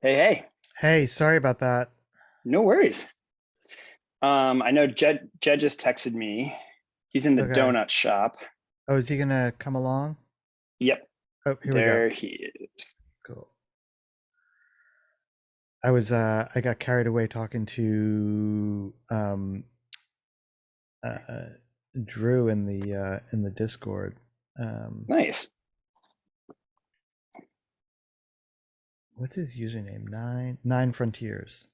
Hey, hey, Hey, sorry about that. no worries. I know Jed just texted me. He's in the Okay. donut shop. Oh, is he gonna come along? Yep, Oh, here we go. there he is. Cool. I got carried away talking to uh Drew in the Discord. Um Nice. what's his username? Nine Frontiers.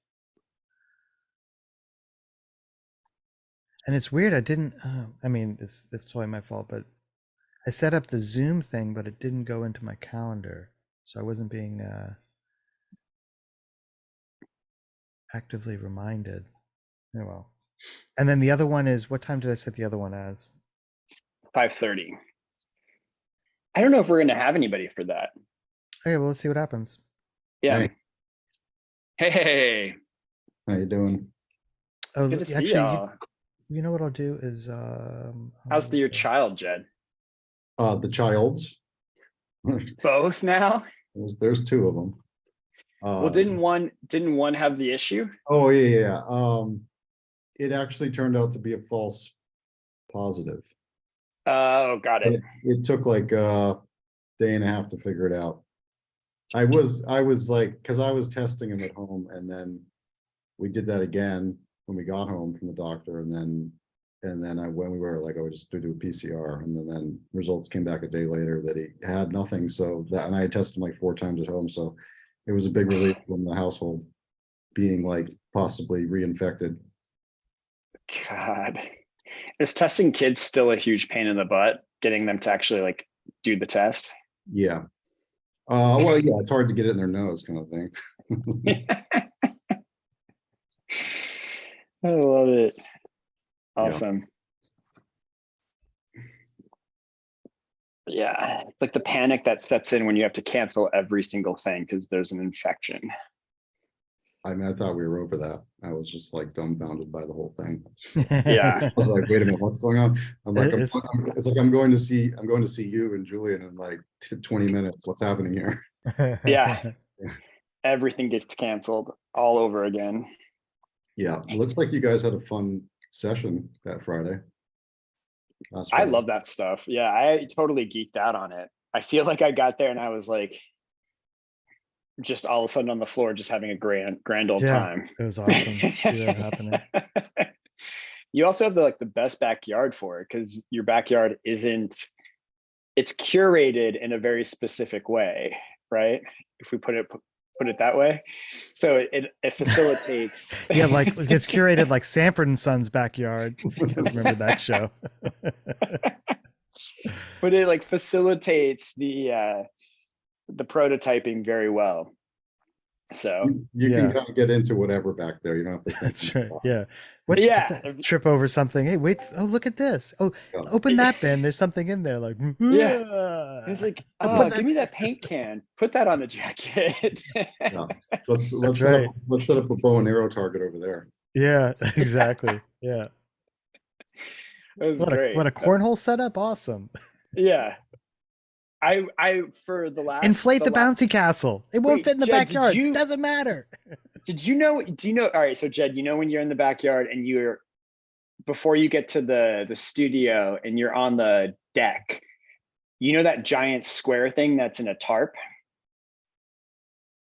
And it's weird, I didn't I mean, it's totally my fault, but I set up the Zoom thing, but it didn't go into my calendar. So I wasn't being actively reminded. Oh well. And then the other one is, what time did I set the other one as? 5:30. I don't know if we're gonna have anybody for that. Okay, well, let's see what happens. Yeah. Hey, Hey, how you doing? Oh, good to see actually, y'all. you know what I'll do is How's your child, Jed? The childs. There's, Both now? there's two of them. Well, didn't one have the issue? Oh yeah. It actually turned out to be a false positive. Oh, got But it. it took like a day and a half to figure it out. I was like, because I was testing him at home, and then we did that again when we got home from the doctor, and then when we were like, I was just to do a PCR, and then results came back a day later that he had nothing. So that, and I had tested him like 4 times at home, so it was a big relief from the household being like possibly reinfected. God. Is testing kids still a huge pain in the butt, getting them to actually like do the test? Yeah. Well, yeah, it's hard to get it in their nose, kind of thing. I love it. Yeah. Awesome. Yeah, it's like the panic that sets in when you have to cancel every single thing because there's an infection. I mean, I thought we were over that. I was just like dumbfounded by the whole thing. I Yeah, was like, wait a minute, what's going on? I'm like, It's it's like I'm going to see you and Julian in like 20 minutes. What's happening here? yeah, everything gets canceled all over again. Yeah, it looks like you guys had a fun session that Friday, last I Friday. love that stuff. Yeah, I totally geeked out on it. I feel like I got there and I was like, just all of a sudden on the floor, just having a grand old yeah, time. it was awesome to see that happening. You also have the best backyard for it because your backyard isn't, it's curated in a very specific way, right? If we put it that way. So it facilitates. Yeah, like it gets curated like Sanford and Son's backyard. You guys remember that show? But it like facilitates the prototyping very well. So You can Yeah, kind of get into whatever back there. You don't have to think. that's right. Yeah. yeah, Trip over something? Hey, wait! Oh, look at this! Oh, open that bin. There's something in there. Like, yeah. It's like, I'll put oh, that. give me that paint can. Put that on the jacket. Yeah. Let's That's let's set up right. let's set up a bow and arrow target over there. Yeah, exactly. Yeah. It was great. What a cornhole setup! Awesome. Yeah. I for Inflate the the last bouncy castle. It won't fit wait, in the Jed, backyard. Doesn't matter. you know, do you know, all right, so Jed, you know when you're in the backyard and you're before you get to the studio and you're on the deck, you know that giant square thing that's in a tarp?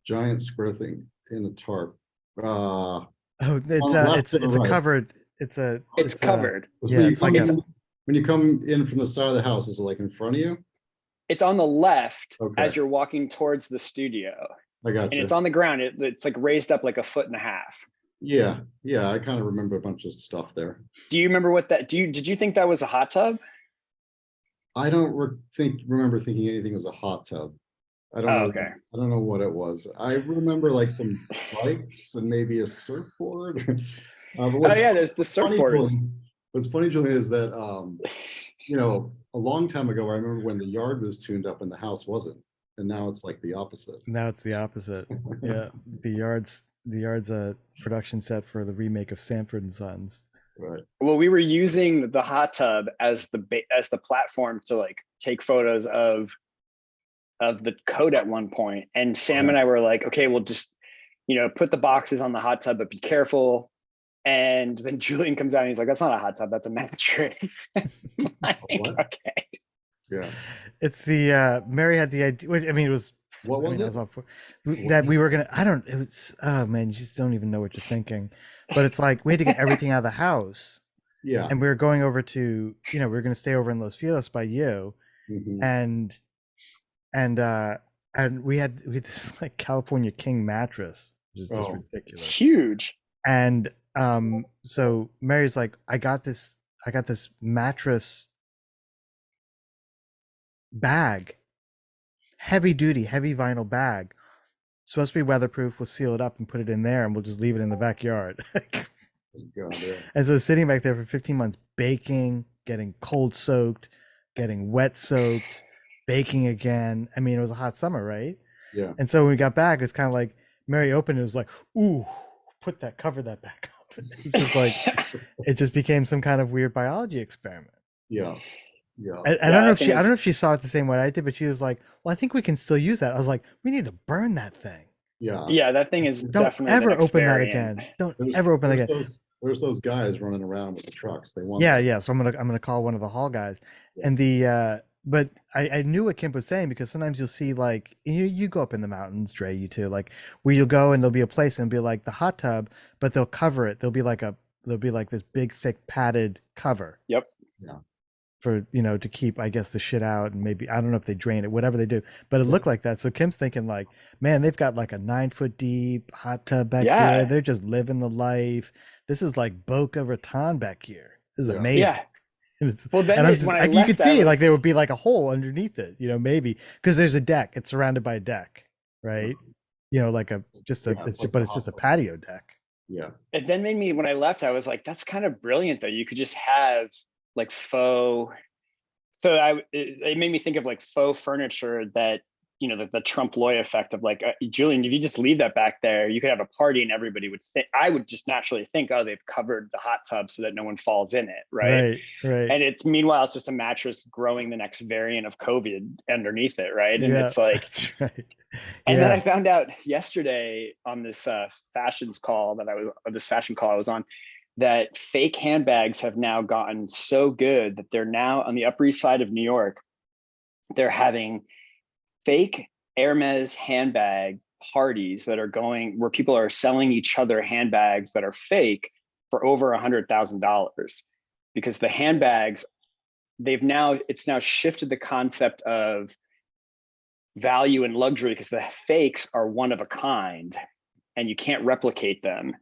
Giant square thing in a tarp. Oh, On the left or the it's a right? covered. It's It's a covered. When yeah. you It's like come a It's in, when you come in from the side of the house, is it like in front of you? it's on the left Okay, as you're walking towards the studio. I got And it's you. on the ground. It's like raised up like a foot and a half. Yeah, yeah, I kind of remember a bunch of stuff there. Do you remember what that did you think that was a hot tub? I don't remember thinking anything was a hot tub. I don't Oh, know. okay. I don't know what it was. I remember like some bikes and maybe a surfboard. But Oh yeah, there's the funny, surfboards. what's funny, Julian, is that a long time ago, I remember when the yard was tuned up and the house wasn't, and now it's like the opposite. now it's the opposite. Yeah, the yard's a production set for the remake of Sanford and Sons. Right. Well, we were using the hot tub as the platform to like take photos of the code at one point, and Sam Okay. and I were like, okay, we'll just put the boxes on the hot tub, but be careful. And then Julian comes out and he's like, that's not a hot tub, that's a mattress. Like, What? okay. Yeah. It's the Mary had the idea. I mean, it was. What was I it? was all for, that we were gonna. I don't. It was. Oh man, you just don't even know what you're thinking. But it's like we had to get everything out of the house, Yeah. and we were going over to. We were gonna stay over in Los Feliz by you, Mhm. and we had this like California King mattress, which is just Oh. It's ridiculous. huge. And so Mary's like, I got this mattress bag, heavy duty, heavy vinyl bag. Supposed to be weatherproof. We'll seal it up and put it in there, and we'll just leave it in the backyard. God, yeah. And so sitting back there for 15 months, baking, getting cold soaked, getting wet soaked, baking again. I mean, it was a hot summer, right? Yeah. And so when we got back, it's kind of like Mary opened it, was like, ooh, cover that back up. It's just like, it just became some kind of weird biology experiment. Yeah. Yeah. I don't know if I don't know if she saw it the same way I did, but she was like, well, I think we can still use that. I was like, we need to burn that thing. Yeah. Yeah, that thing is Don't definitely ever an open that experiment. again. Don't ever open it again. There's those guys running around with the trucks. They want Yeah, that. yeah. So I'm gonna call one of the hall guys. Yeah. And the but I knew what Kim was saying, because sometimes you'll see, like, you go up in the mountains, Dre, you too, like where you'll go and there'll be a place and it'll be like the hot tub, but they'll cover it. There'll be like this big thick padded cover. Yep. Yeah. For to keep, I guess, the shit out, and maybe, I don't know if they drain it, whatever they do, but it looked like that. So Kim's thinking like, man, they've got like a 9-foot deep hot tub back Yeah. here. They're just living the life. This is like Boca Raton back here. This is Yeah. amazing. Yeah. And Well, then and I'm it- just, when I like, you left, could I see was- like there would be like a hole underneath it, maybe because there's a deck. It's surrounded by a deck, right? Like it's like just the a hospital. patio deck. Yeah. It then made me, when I left, I was like, that's kind of brilliant though. You could just have like faux. So it made me think of like faux furniture that, the Trump Loy effect of like, Julian, if you just leave that back there, you could have a party and everybody would think, I would just naturally think, oh, they've covered the hot tub so that no one falls in it. Right. Right. And meanwhile, it's just a mattress growing the next variant of COVID underneath it. Right. And Yeah, it's like, that's right. and then Yeah. I found out yesterday on this fashion call I was on, that fake handbags have now gotten so good that they're now on the Upper East Side of New York. They're having fake Hermes handbag parties that are going where people are selling each other handbags that are fake for over $100,000, because the handbags, it's now shifted the concept of value and luxury, because the fakes are one of a kind and you can't replicate them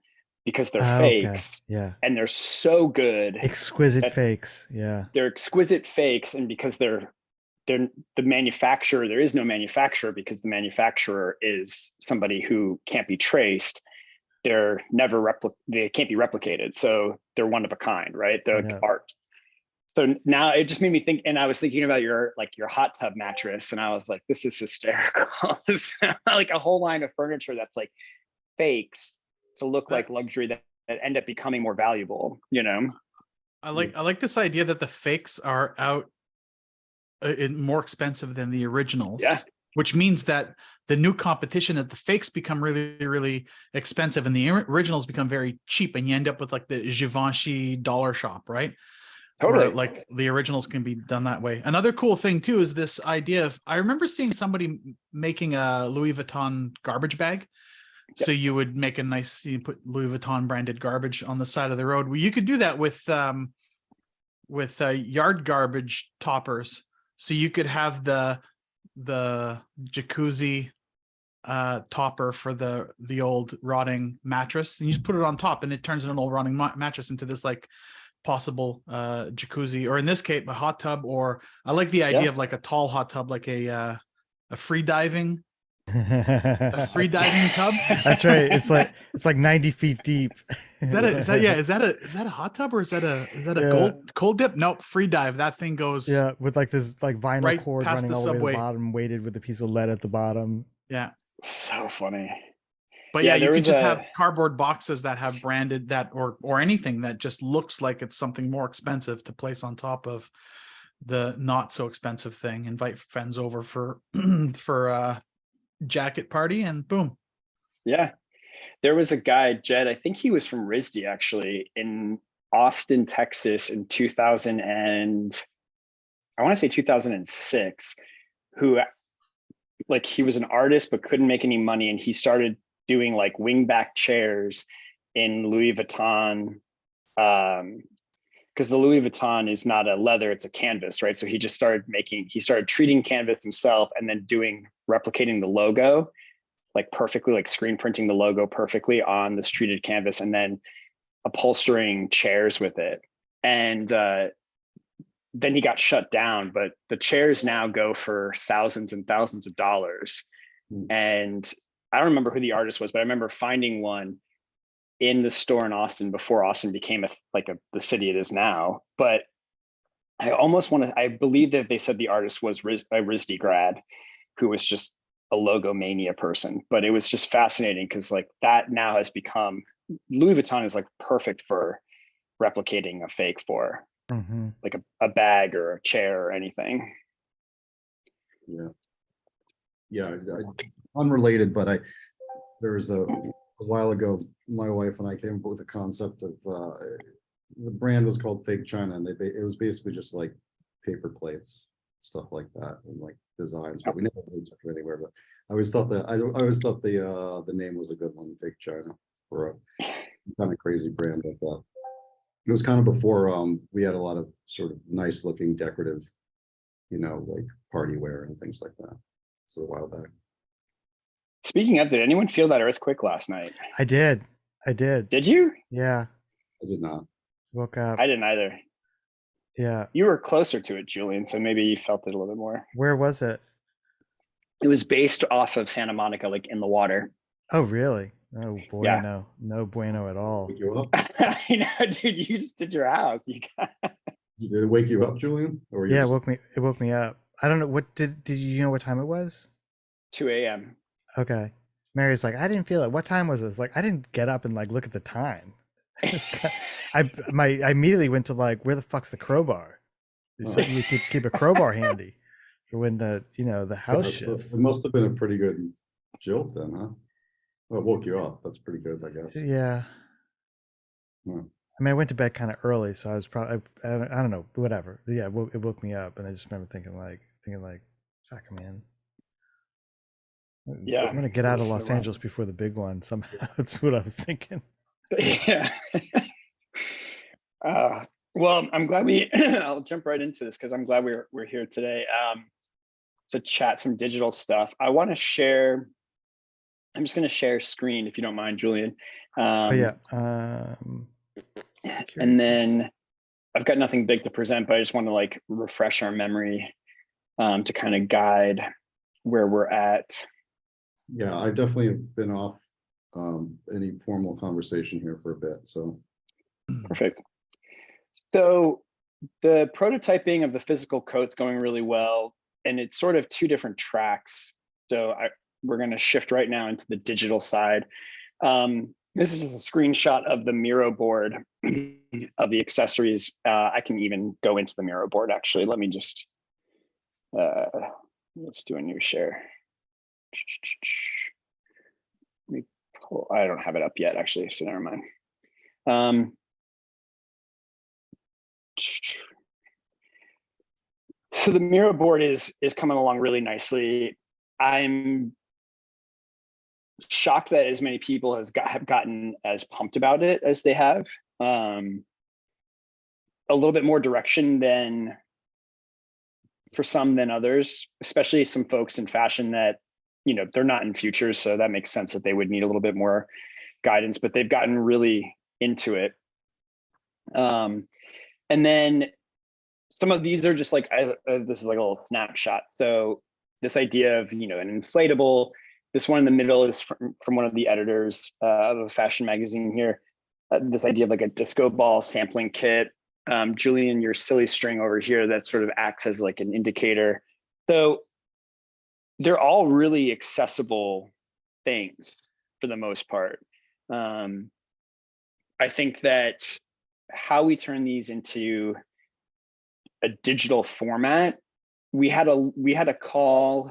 because they're Okay. fakes. Yeah. And they're so good. Exquisite fakes. Yeah. They're exquisite fakes. And because they're the manufacturer, there is no manufacturer, because the manufacturer is somebody who can't be traced. They can't be replicated. So they're one of a kind, right? They're like art. So now it just made me think, and I was thinking about your hot tub mattress, and I was like, this is hysterical. Like a whole line of furniture that's like fakes to look like luxury that end up becoming more valuable, I like this idea that the fakes are out more expensive than the originals. Yeah. Which means that the new competition, that the fakes become really, really expensive and the originals become very cheap, and you end up with like the Givenchy dollar shop, right? Totally. Where, like, the originals can be done that way. Another cool thing too is this idea of, I remember seeing somebody making a Louis Vuitton garbage bag. Yep. So you would make you put Louis Vuitton branded garbage on the side of the road. Well, you could do that with yard garbage toppers. So you could have the jacuzzi topper for the old rotting mattress, and you just put it on top, and it turns an old rotting mattress into this like possible jacuzzi, or in this case a hot tub. Or I like the idea of like a tall hot tub, like a free diving tub. That's right. It's like 90 feet deep. Is that a hot tub, or is that a cold dip? Nope, free dive. That thing goes with like this like vinyl right cord past running the all the way to subway. the bottom, weighted with a piece of lead at the bottom. Yeah. So funny. But Yeah, you there could was just have cardboard boxes that have branded that, or anything that just looks like it's something more expensive to place on top of the not so expensive thing. Invite friends over for for a jacket party, and boom. Yeah. There was a guy, Jed, I think he was from RISD actually, in Austin, Texas in 2000 and I want to say 2006, who like he was an artist but couldn't make any money, and he started doing like wingback chairs in Louis Vuitton, because the Louis Vuitton is not a leather, it's a canvas, right? So he just started treating canvas himself and then replicating the logo like perfectly, like screen printing the logo perfectly on this treated canvas and then upholstering chairs with it. And then he got shut down, but the chairs now go for thousands and thousands of dollars. And I don't remember who the artist was, but I remember finding one in the store in Austin before Austin became the city it is now. But I believe that they said the artist was a RISD grad who was just a logomania person, but it was just fascinating because like that now has become, Louis Vuitton is like perfect for replicating a fake for like a bag or a chair or anything. Yeah, unrelated, but there's a while ago, my wife and I came up with a concept of the brand was called Fake China, and it was basically just like paper plates, stuff like that, and like designs, but we never really took it anywhere. But I always thought the name was a good one, Fake China, for a kind of crazy brand. I thought it was kind of before we had a lot of sort of nice looking decorative, like party wear and things like that. This is a while back. Speaking of, did anyone feel that earthquake last night? I did. Did you? Yeah. I did not. Woke up. I didn't either. Yeah. You were closer to it, Julian, so maybe you felt it a little bit more. Where was it? It was based off of Santa Monica, like in the water. Oh, really? Oh, bueno. Yeah. No bueno at all. Wake you up? I know, dude, you just did your house. Did it wake you up, Julian? Or Yeah, it woke me up. I don't know what did you know what time it was? 2 a.m. Okay. Mary's like, I didn't feel it. What time was this? Like, I didn't get up and like look at the time. I immediately went to like, where the fuck's the crowbar? So you keep a crowbar handy for when the house shifts. It must have been a pretty good jolt then, huh? Well, it woke you up. That's pretty good, I guess. Yeah. Hmm. I mean, I went to bed kind of early, so I was probably I don't know, whatever. Yeah, it woke me up, and I just remember thinking like, fuck, man. Yeah, I'm gonna get out of Los so, Angeles before the big one. Somehow, that's what I was thinking. Yeah. Well, I'm glad I'll jump right into this because I'm glad we're here today to chat some digital stuff. I want to share. I'm just going to share screen if you don't mind, Julian. And then I've got nothing big to present, but I just want to like refresh our memory to kind of guide where we're at. Yeah, I definitely have been off any formal conversation here for a bit. So perfect. So the prototyping of the physical coat's going really well, and it's sort of two different tracks. So we're going to shift right now into the digital side. This is a screenshot of the Miro board of the accessories. I can even go into the Miro board actually. Let me just let's do a new share. I don't have it up yet actually, so never mind. So the Miro board is coming along really nicely. I'm shocked that as many people have gotten as pumped about it as they have. A little bit more direction than for some than others, especially some folks in fashion that, they're not in futures. So that makes sense that they would need a little bit more guidance, but they've gotten really into it. And then some of these are just like, this is like a little snapshot. So this idea of, an inflatable, this one in the middle is from one of the editors of a fashion magazine here. This idea of like a disco ball sampling kit. Julian, your silly string over here that sort of acts as like an indicator. So they're all really accessible things for the most part. I think that how we turn these into a digital format, I had a call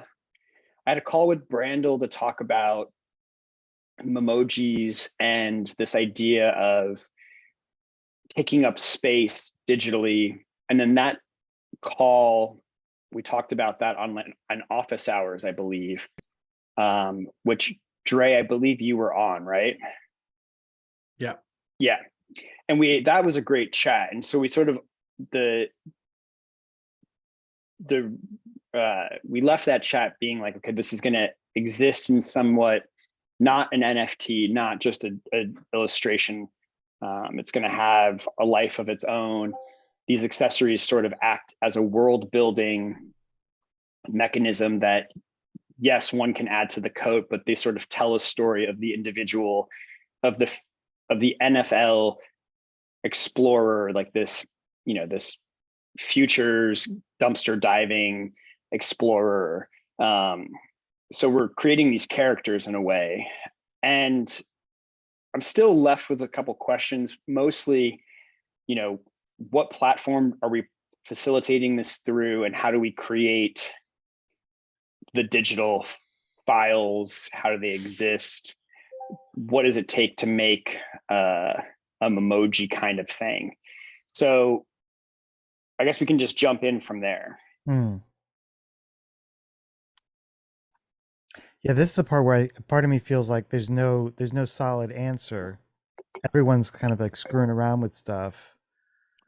with Brandel to talk about memojis and this idea of taking up space digitally. And then that call, we talked about that on office hours, I believe, which Dre, I believe you were on, right? Yeah. Yeah. And that was a great chat. And so we sort of, we left that chat being like, okay, this is going to exist in somewhat, not an NFT, not just an illustration. It's going to have a life of its own. These accessories sort of act as a world building mechanism that, yes, one can add to the coat, but they sort of tell a story of the individual, of the NFL explorer, like this, this futures dumpster diving explorer. So we're creating these characters in a way, and I'm still left with a couple questions, mostly, what platform are we facilitating this through, and how do we create the digital files? How do they exist? What does it take to make a memoji kind of thing? So I guess we can just jump in from there. Yeah, this is the part where part of me feels like there's no solid answer. Everyone's kind of like screwing around with stuff.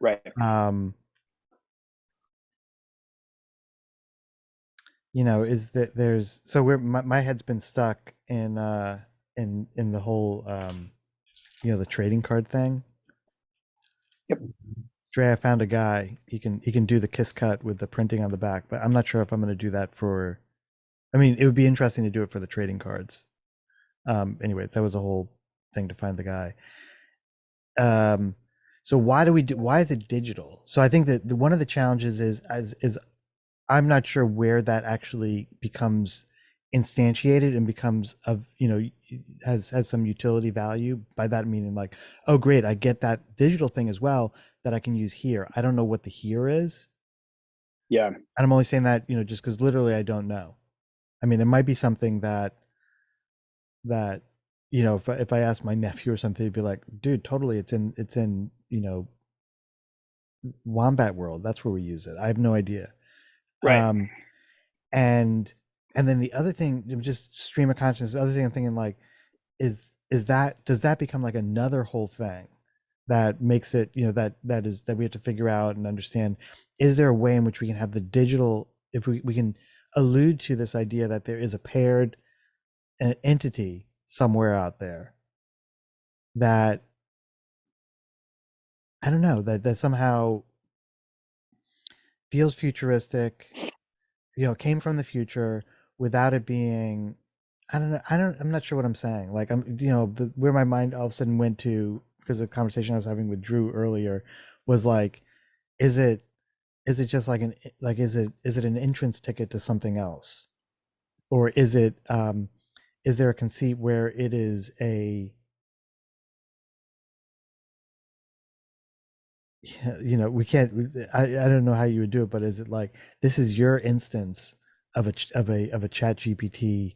Right. Is that there's so my head's been stuck in the whole the trading card thing. Yep. Dre, I found a guy. He can do the kiss cut with the printing on the back, but I'm not sure if I'm going to do that for. I mean, it would be interesting to do it for the trading cards. Anyways, that was a whole thing to find the guy. So why is it digital? So I think that one of the challenges is I'm not sure where that actually becomes instantiated and becomes has some utility value. By that meaning, like, oh great, I get that digital thing as well that I can use here. I don't know what the here is. Yeah. And I'm only saying that, just because literally I don't know. I mean, there might be something that if I ask my nephew or something, he'd be like, dude, totally, it's in Wombat World. That's where we use it. I have no idea. Right. And then the other thing, just stream of consciousness, the other thing I'm thinking, like, does that become like another whole thing that makes it, that we have to figure out and understand? Is there a way in which we can have the digital, if we can allude to this idea that there is a paired entity somewhere out there that, I don't know, that somehow feels futuristic, came from the future without it being, I'm not sure what I'm saying. Like, where my mind all of a sudden went to, because of the conversation I was having with Drew earlier, was like, is it just like is it an entrance ticket to something else? Or is it, is there a conceit where it is we can't, I don't know how you would do it, but is it like, this is your instance of a chat GPT,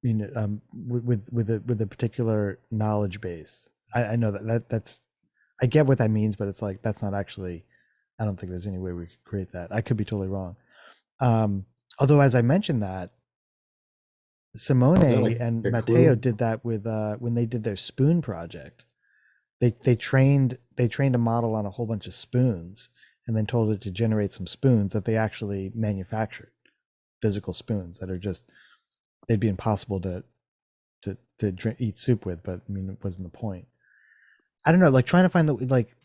with a particular knowledge base? I know that's, I get what that means, but it's like, that's not actually, I don't think there's any way we could create that. I could be totally wrong. Although, as I mentioned that, Simone and Matteo did that with when they did their spoon project. They trained a model on a whole bunch of spoons and then told it to generate some spoons that they actually manufactured, physical spoons that are just, they'd be impossible to eat soup with, but I mean, it wasn't the point. I don't know, like, trying to find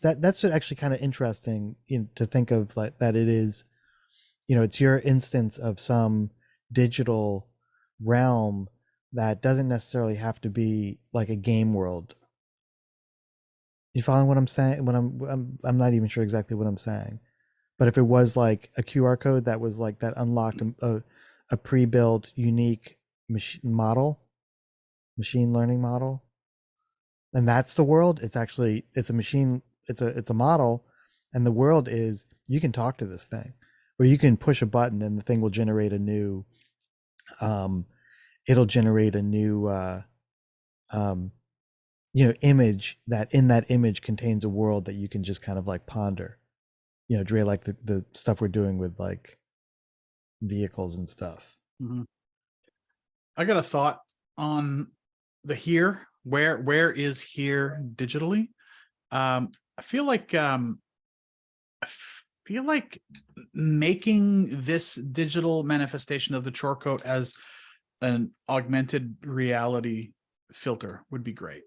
that's actually kind of interesting, to think of, like, that it is, it's your instance of some digital realm that doesn't necessarily have to be like a game world. You following what I'm saying? When I'm not even sure exactly what I'm saying, but if it was like a QR code that was like, that unlocked a pre-built unique machine learning model, and that's the world. It's actually, it's a machine, it's a model, and the world is, you can talk to this thing, or you can push a button and the thing will generate a new it'll generate a new image that in that image contains a world that you can just kind of like ponder. Dre, like the stuff we're doing with like vehicles and stuff. Mhm. I got a thought on the here. Where is here digitally? I feel like making this digital manifestation of the chore coat as an augmented reality filter would be great.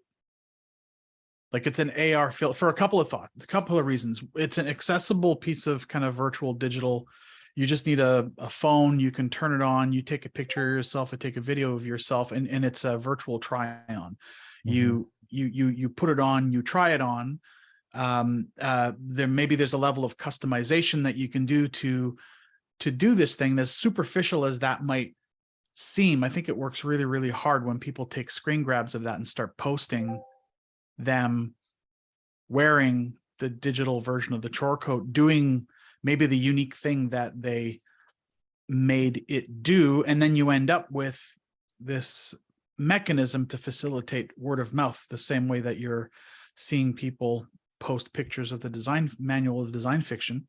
Like it's an AR filter for a couple of reasons. It's an accessible piece of kind of virtual digital. You just need a phone, you can turn it on, you take a picture of yourself, or take a video of yourself, and it's a virtual try-on. You put it on, you try it on. There's a level of customization that you can do to do this thing. As superficial as that might seem, I think it works really, really hard when people take screen grabs of that and start posting them wearing the digital version of the chore coat, doing maybe the unique thing that they made it do. And then you end up with this mechanism to facilitate word of mouth, the same way that you're seeing people post pictures of the design manual of design fiction.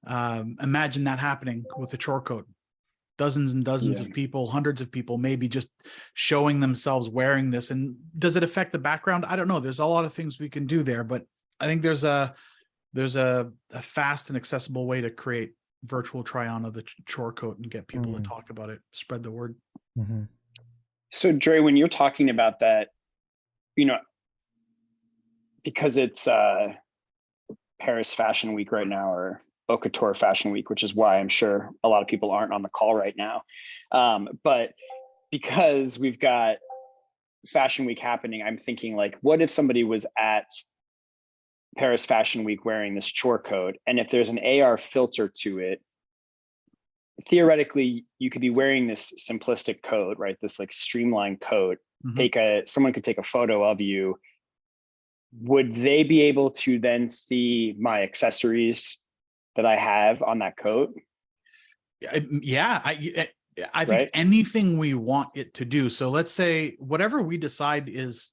Imagine that happening with the chore coat. Dozens and dozens of people, hundreds of people, maybe just showing themselves wearing this. And does it affect the background? I don't know. There's a lot of things we can do there, but I think there's a fast and accessible way to create virtual try-on of the chore coat and get people to talk about it, spread the word. Mm-hmm. So Dre, when you're talking about that, because it's Paris Fashion Week right now, or Haute Couture Fashion Week, which is why I'm sure a lot of people aren't on the call right now. But because we've got Fashion Week happening, I'm thinking like, what if somebody was at Paris Fashion Week wearing this chore coat, and if there's an AR filter to it, theoretically, you could be wearing this simplistic coat, right? This like streamlined coat. Someone could take a photo of you. Would they be able to then see my accessories that I have on that coat? Yeah, I think Right? anything we want it to do. So let's say whatever we decide is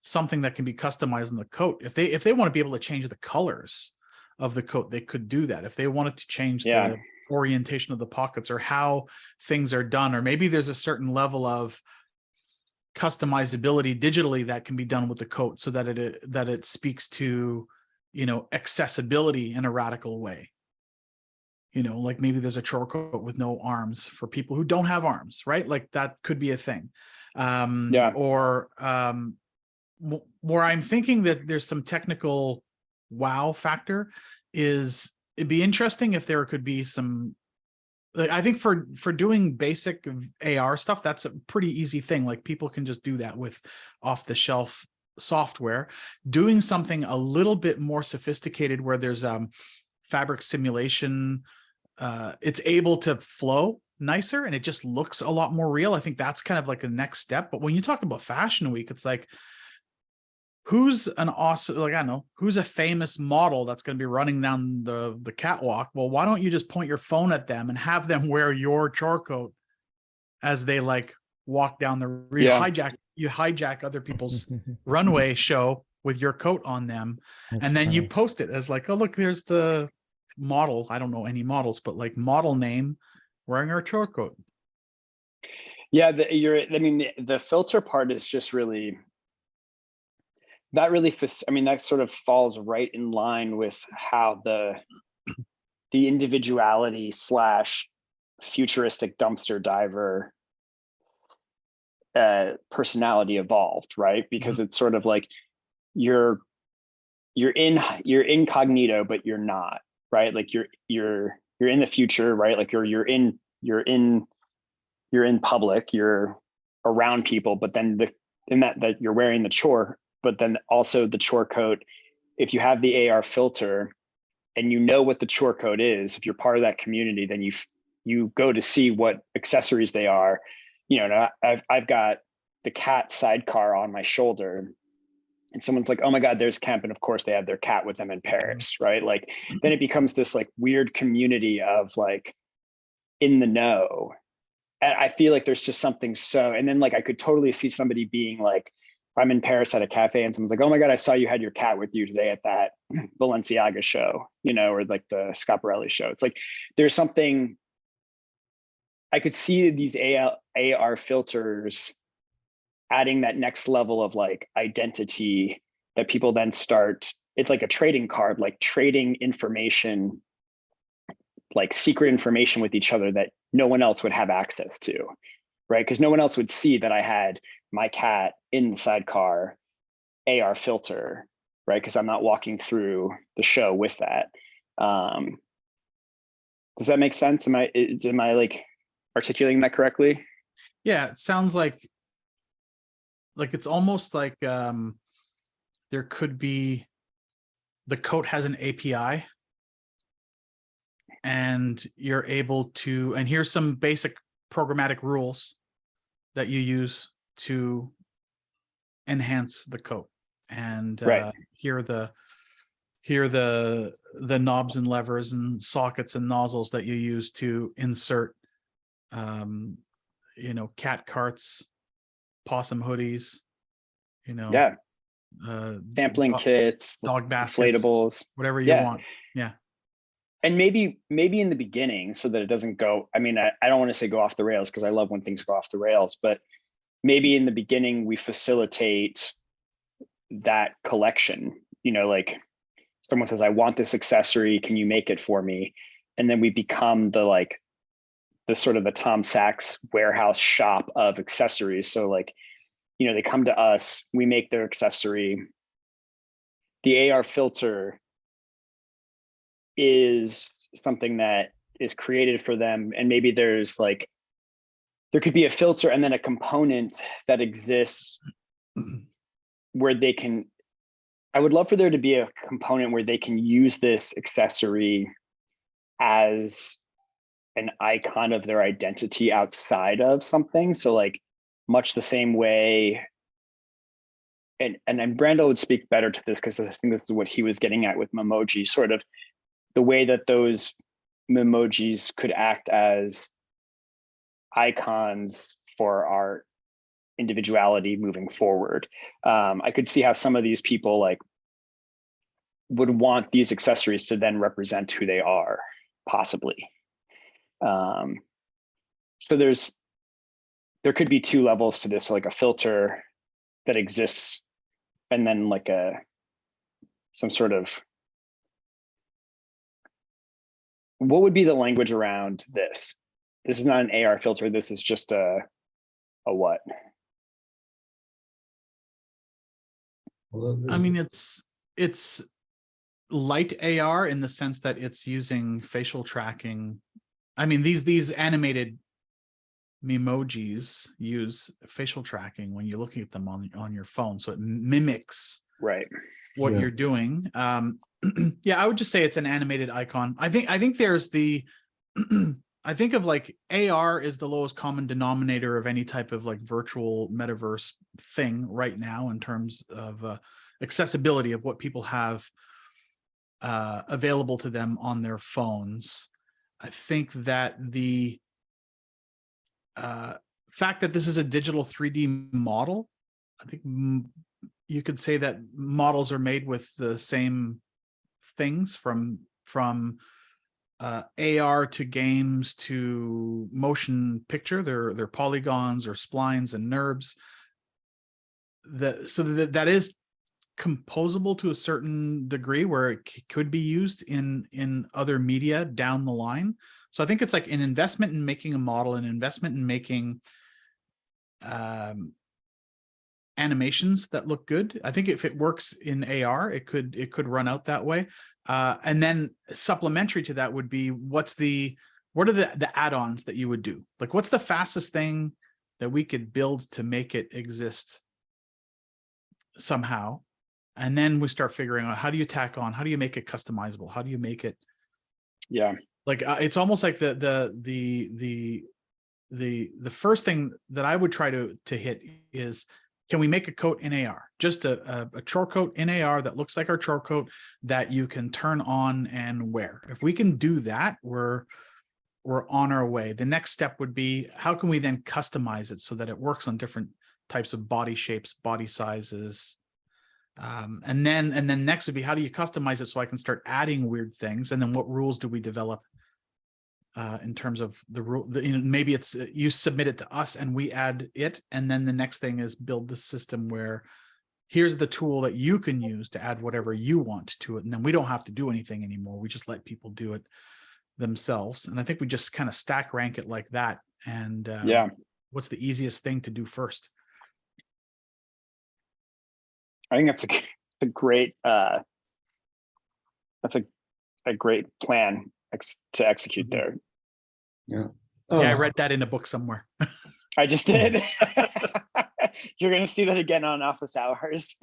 something that can be customized in the coat. If they want to be able to change the colors of the coat, they could do that. If they wanted to change the orientation of the pockets or how things are done, or maybe there's a certain level of customizability digitally that can be done with the coat, so that it speaks to accessibility in a radical way. Like maybe there's a chore coat with no arms for people who don't have arms, right? Like that could be a thing. Or where I'm thinking that there's some technical wow factor is, it'd be interesting if there could be some, I think for doing basic AR stuff, that's a pretty easy thing. Like people can just do that with off the shelf software. Doing something a little bit more sophisticated where there's fabric simulation, it's able to flow nicer and it just looks a lot more real. I think that's kind of like the next step. But when you talk about Fashion Week, it's like, who's an awesome, like, I don't know, who's a famous model that's going to be running down the catwalk? Well, why don't you just point your phone at them and have them wear your chore coat as they like walk down the you hijack other people's runway show with your coat on them. That's and then funny. you post it as like, oh, look, there's the model. I don't know any models, but like model name wearing our chore coat. Yeah, the filter part is just really, that sort of falls right in line with how the individuality / futuristic dumpster diver personality evolved, right? Because it's sort of like you're incognito, but you're not, right? Like you're in the future, right? Like you're in public, you're around people, but then that you're wearing the chore, but then also the chore coat, if you have the AR filter and you know what the chore coat is, if you're part of that community, then you go to see what accessories they are. I've got the cat sidecar on my shoulder, and someone's like, oh my God, there's Kemp. And of course they have their cat with them in Paris, right? Like, then it becomes this like weird community of like in the know. And I feel like there's just something so, and then like I could totally see somebody being like, if I'm in Paris at a cafe and someone's like, oh my God, I saw you had your cat with you today at that Balenciaga show, you know, or like the Schiaparelli show. It's like, there's something, I could see these AR filters adding that next level of like identity that people then start, it's like a trading card, like trading information, like secret information with each other that no one else would have access to, right? Because no one else would see that I had my cat in the sidecar AR filter, right? Because I'm not walking through the show with that. Does that make sense? Am I like articulating that correctly? Yeah, it sounds like it's almost like there could be, the coat has an API and you're able to, and here's some basic programmatic rules that you use to enhance the coat. And Right. here are the knobs and levers and sockets and nozzles that you use to insert you know, cat carts, possum hoodies, you know, Yeah. Sampling dog, kits, dog baskets, inflatables, whatever you yeah. want. Yeah. And maybe in the beginning, so that it doesn't go, I mean, I don't want to say go off the rails because I love when things go off the rails, but maybe in the beginning we facilitate that collection, you know, like someone says, I want this accessory, can you make it for me? And then we become the like the sort of the Tom Sachs warehouse shop of accessories. So like, you know, they come to us, we make their accessory. The AR filter is something that is created for them. And maybe there's like, there could be a filter and then a component that exists where they can, I would love for there to be a component where they can use this accessory as an icon of their identity outside of something. So like much the same way, and Brando would speak better to this because I think this is what he was getting at with Memoji, sort of the way that those Memojis could act as icons for our individuality moving forward. I could see how some of these people like would want these accessories to then represent who they are, possibly. So there could be two levels to this, like a filter that exists and then like some sort of, what would be the language around this? This is not an AR filter. This is just a what? Well, I mean, it's light AR in the sense that it's using facial tracking. I mean, these animated Memojis use facial tracking when you're looking at them on your phone, so it mimics Right. what Yeah. you're doing. Yeah, I would just say it's an animated icon. I think there's the I think of like AR is the lowest common denominator of any type of like virtual metaverse thing right now in terms of accessibility of what people have available to them on their phones. I think that the fact that this is a digital 3D model, I think you could say that models are made with the same things from AR to games to motion picture. They're polygons or splines and NURBS. So that is composable to a certain degree where it could be used in other media down the line. So I think it's like an investment in making a model, an investment in making animations that look good. I think if it works in AR, it could run out that way. And then supplementary to that would be what are the add-ons that you would do? Like what's the fastest thing that we could build to make it exist somehow? And then we start figuring out how do you tack on, how do you make it customizable? How do you make it? Yeah. Like it's almost like the first thing that I would try to hit is, can we make a coat in AR? Just a Chore coat in AR that looks like our Chore coat that you can turn on and wear. If we can do that, we're we're on our way. The next step would be, how can we then customize it so that it works on different types of body shapes, body sizes? And then next would be, how do you customize it so I can start adding weird things? And then what rules do we develop in terms of the rule? Maybe it's you submit it to us and we add it. And then the next thing is build the system where here's the tool that you can use to add whatever you want to it. And then we don't have to do anything anymore. We just let people do it themselves. And I think we just kind of stack rank it like that. And Yeah. what's the easiest thing to do first? I think that's a great that's a great plan to execute there. Yeah. Yeah, I read that in a book somewhere. I just did. You're gonna see that again on office hours.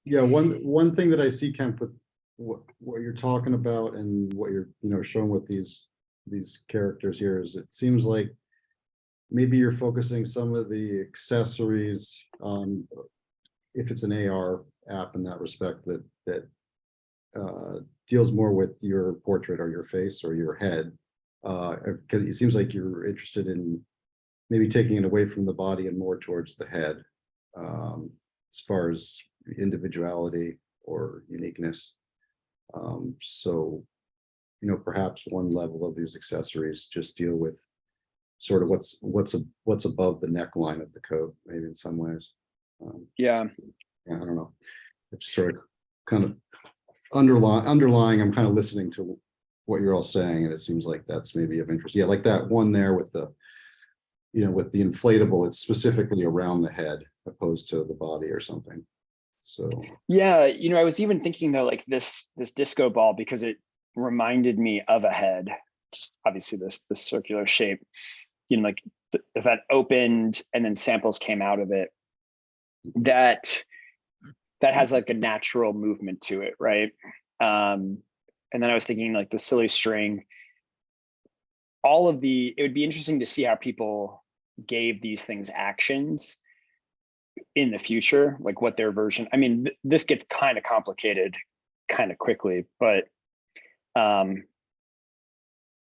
Yeah, one thing that I see, Kemp, with what you're talking about and what you're showing with these characters here is, it seems like maybe you're focusing some of the accessories on, if it's an AR app in that respect, that deals more with your portrait or your face or your head, because it seems like you're interested in maybe taking it away from the body and more towards the head, as far as individuality or uniqueness. So, perhaps one level of these accessories just deal with sort of what's above the neckline of the coat, maybe in some ways. Yeah. I don't know. It's sort of kind of underlying. I'm kind of listening to what you're all saying, and it seems like that's maybe of interest. Yeah, like that one there with the, with the inflatable, it's specifically around the head opposed to the body or something. So yeah, I was even thinking though, like this disco ball, because it reminded me of a head, just obviously this circular shape, like if that opened and then samples came out of it, that has like a natural movement to it, right? And then I was thinking like the silly string, it would be interesting to see how people gave these things actions in the future, like what their version, I mean, this gets kind of complicated kind of quickly, but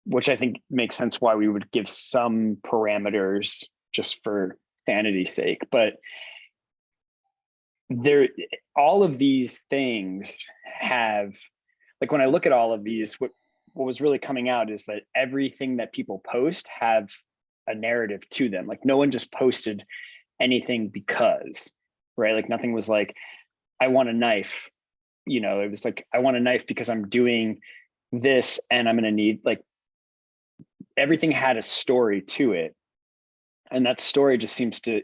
which I think makes sense why we would give some parameters just for sanity's sake. But all of these things have, like when I look at all of these, what was really coming out is that everything that people post have a narrative to them. Like no one just posted anything because, right? Like nothing was like, I want a knife. It was like, I want a knife because I'm doing this and I'm going to need, like, everything had a story to it. And that story just seems to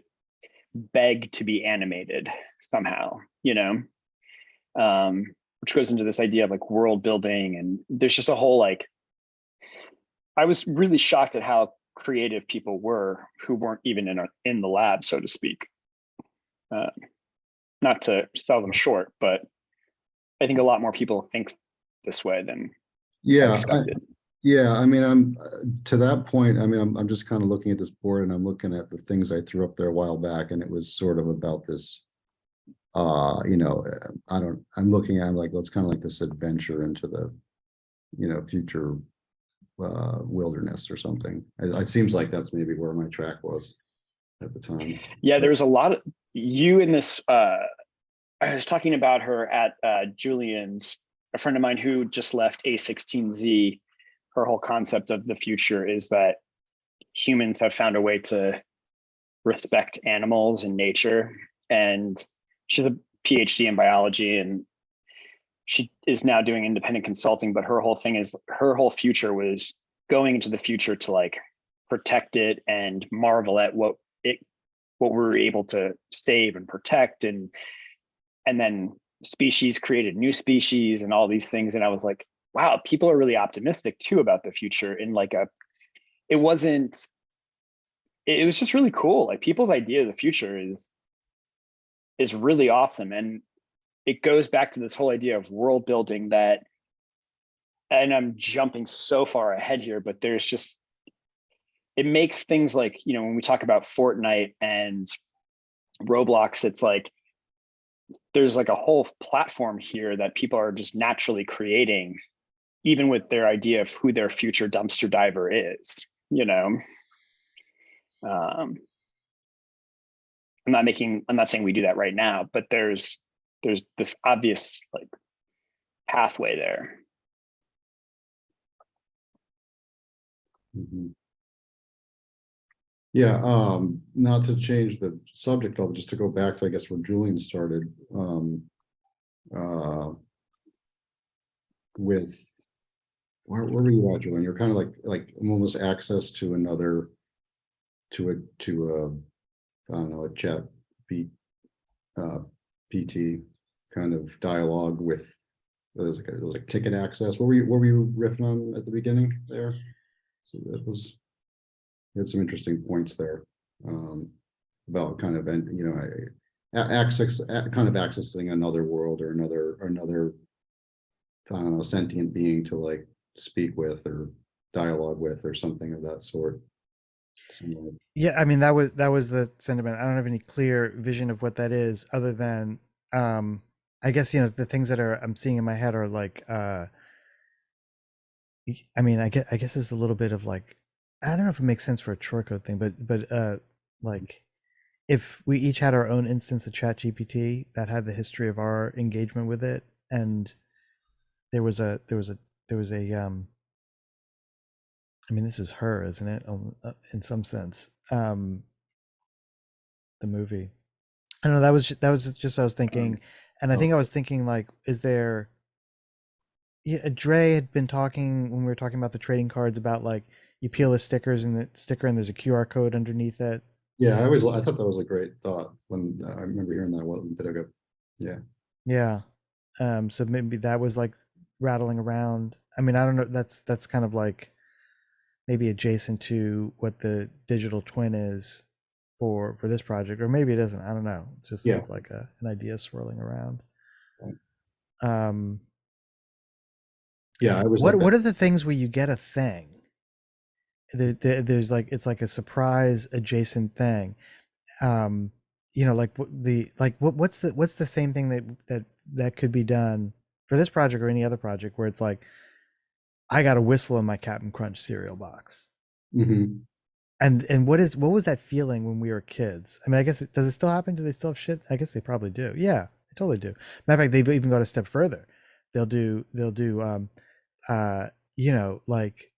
beg to be animated somehow, which goes into this idea of like world building. And there's just a whole, like, I was really shocked at how creative people were who weren't even in the lab, so to speak. Not to sell them short, but I think a lot more people think this way than I expected. I mean, I'm to that point. I mean, I'm just kind of looking at this board and I'm looking at the things I threw up there a while back, and it was sort of about this. I'm looking at it like, well, it's kind of like this adventure into the, future wilderness or something. It seems like that's maybe where my track was at the time. Yeah, there was a lot of you in this. I was talking about her at Julian's, a friend of mine who just left A16Z. Her whole concept of the future is that humans have found a way to respect animals and nature. And she's a PhD in biology, and she is now doing independent consulting. But her whole thing is, her whole future was going into the future to like protect it and marvel at what we're able to save and protect, and then species created new species and all these things. And I was like, wow, people are really optimistic too about the future. In like it was just really cool. Like people's idea of the future is really awesome. And it goes back to this whole idea of world building that, and I'm jumping so far ahead here, but there's just, it makes things like, when we talk about Fortnite and Roblox, it's like, there's like a whole platform here that people are just naturally creating, even with their idea of who their future dumpster diver is, you know. I'm not saying we do that right now, but there's this obvious like pathway there. Mhm. Yeah, not to change the subject, but just to go back to, I guess, where Julian started, with, where were you at, Julian? You're kind of like almost access to another, to I don't know, a chat PT kind of dialogue with, it was like ticket access. What were you riffing on at the beginning there? So that was, you had some interesting points there, about kind of, you know, kind of accessing another world or another, I don't know, sentient being to like speak with or dialogue with or something of that sort. So, Yeah, I mean that was the sentiment. I don't have any clear vision of what that is, other than I guess, you know, the things that I'm seeing in my head are like I mean, I guess it's a little bit of like, I don't know if it makes sense for a Chore code thing, but like if we each had our own instance of ChatGPT that had the history of our engagement with it, and there was a I mean, this is Her, isn't it? In some sense, the movie. I don't know. That was just I was thinking, and I think I was thinking like, is there? Yeah, Dre had been talking when we were talking about the trading cards about like you peel the stickers and the sticker and there's a QR code underneath it. yeah, I thought that was a great thought when I remember hearing that a bit ago. Yeah. Yeah. So maybe that was like rattling around. I mean, I don't know. That's kind of like maybe adjacent to what the digital twin is for this project, or maybe it isn't. I don't know. It's just Yeah. like an idea swirling around. Right. Yeah, I was what like are the things where you get a thing? There's like, it's like a surprise adjacent thing. You know, like what's the same thing that could be done for this project or any other project where it's like, I got a whistle in my Captain Crunch cereal box. Mhm. And what was that feeling when we were kids? I mean, I guess does it still happen? Do they still have shit? I guess they probably do. Yeah, they totally do. Matter of fact, they've even got a step further. They'll do you know, like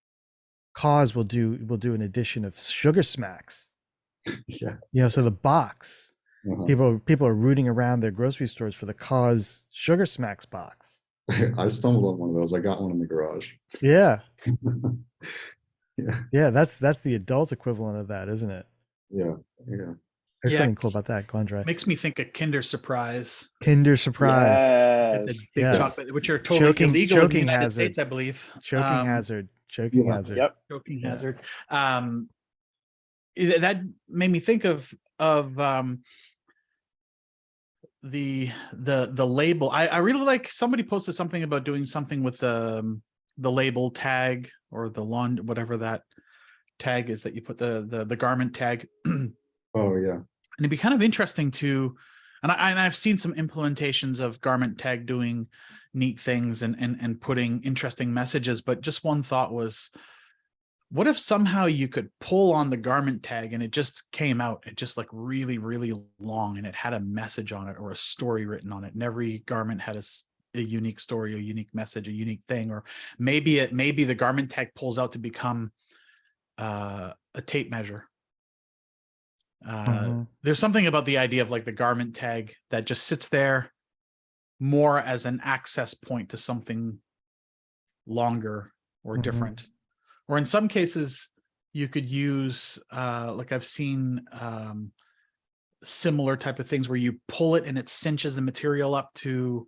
Cause will do an edition of Sugar Smacks. Yeah. You know, so the box, Uh-huh. people are rooting around their grocery stores for the Cause Sugar Smacks box. I stumbled on one of those. I got one in the garage. Yeah. Yeah. Yeah, that's the adult equivalent of that, isn't it? Yeah. Yeah. There's Yeah, something cool about that. Go on, Dre. makes me think of Kinder Surprise, Kinder Surprise. Yes. the big Yes. chocolate, which are totally illegal in the Choking United hazard. States, I believe. Choking hazard. Choking Yeah. hazard. Yep. Choking Yeah. hazard. That made me think of the label. I really like, somebody posted something about doing something with the label tag or the lawn, whatever that tag is that you put the garment tag. Oh yeah. And it'd be kind of interesting to, and I've seen some implementations of garment tag doing neat things and putting interesting messages, but just one thought was, what if somehow you could pull on the garment tag and it just came out, it just like really, really long, and it had a message on it or a story written on it. And every garment had a unique story, a unique message, a unique thing. Or maybe the garment tag pulls out to become a tape measure. There's something about the idea of like the garment tag that just sits there more as an access point to something longer or different. Or in some cases, you could use, like I've seen similar type of things where you pull it and it cinches the material up to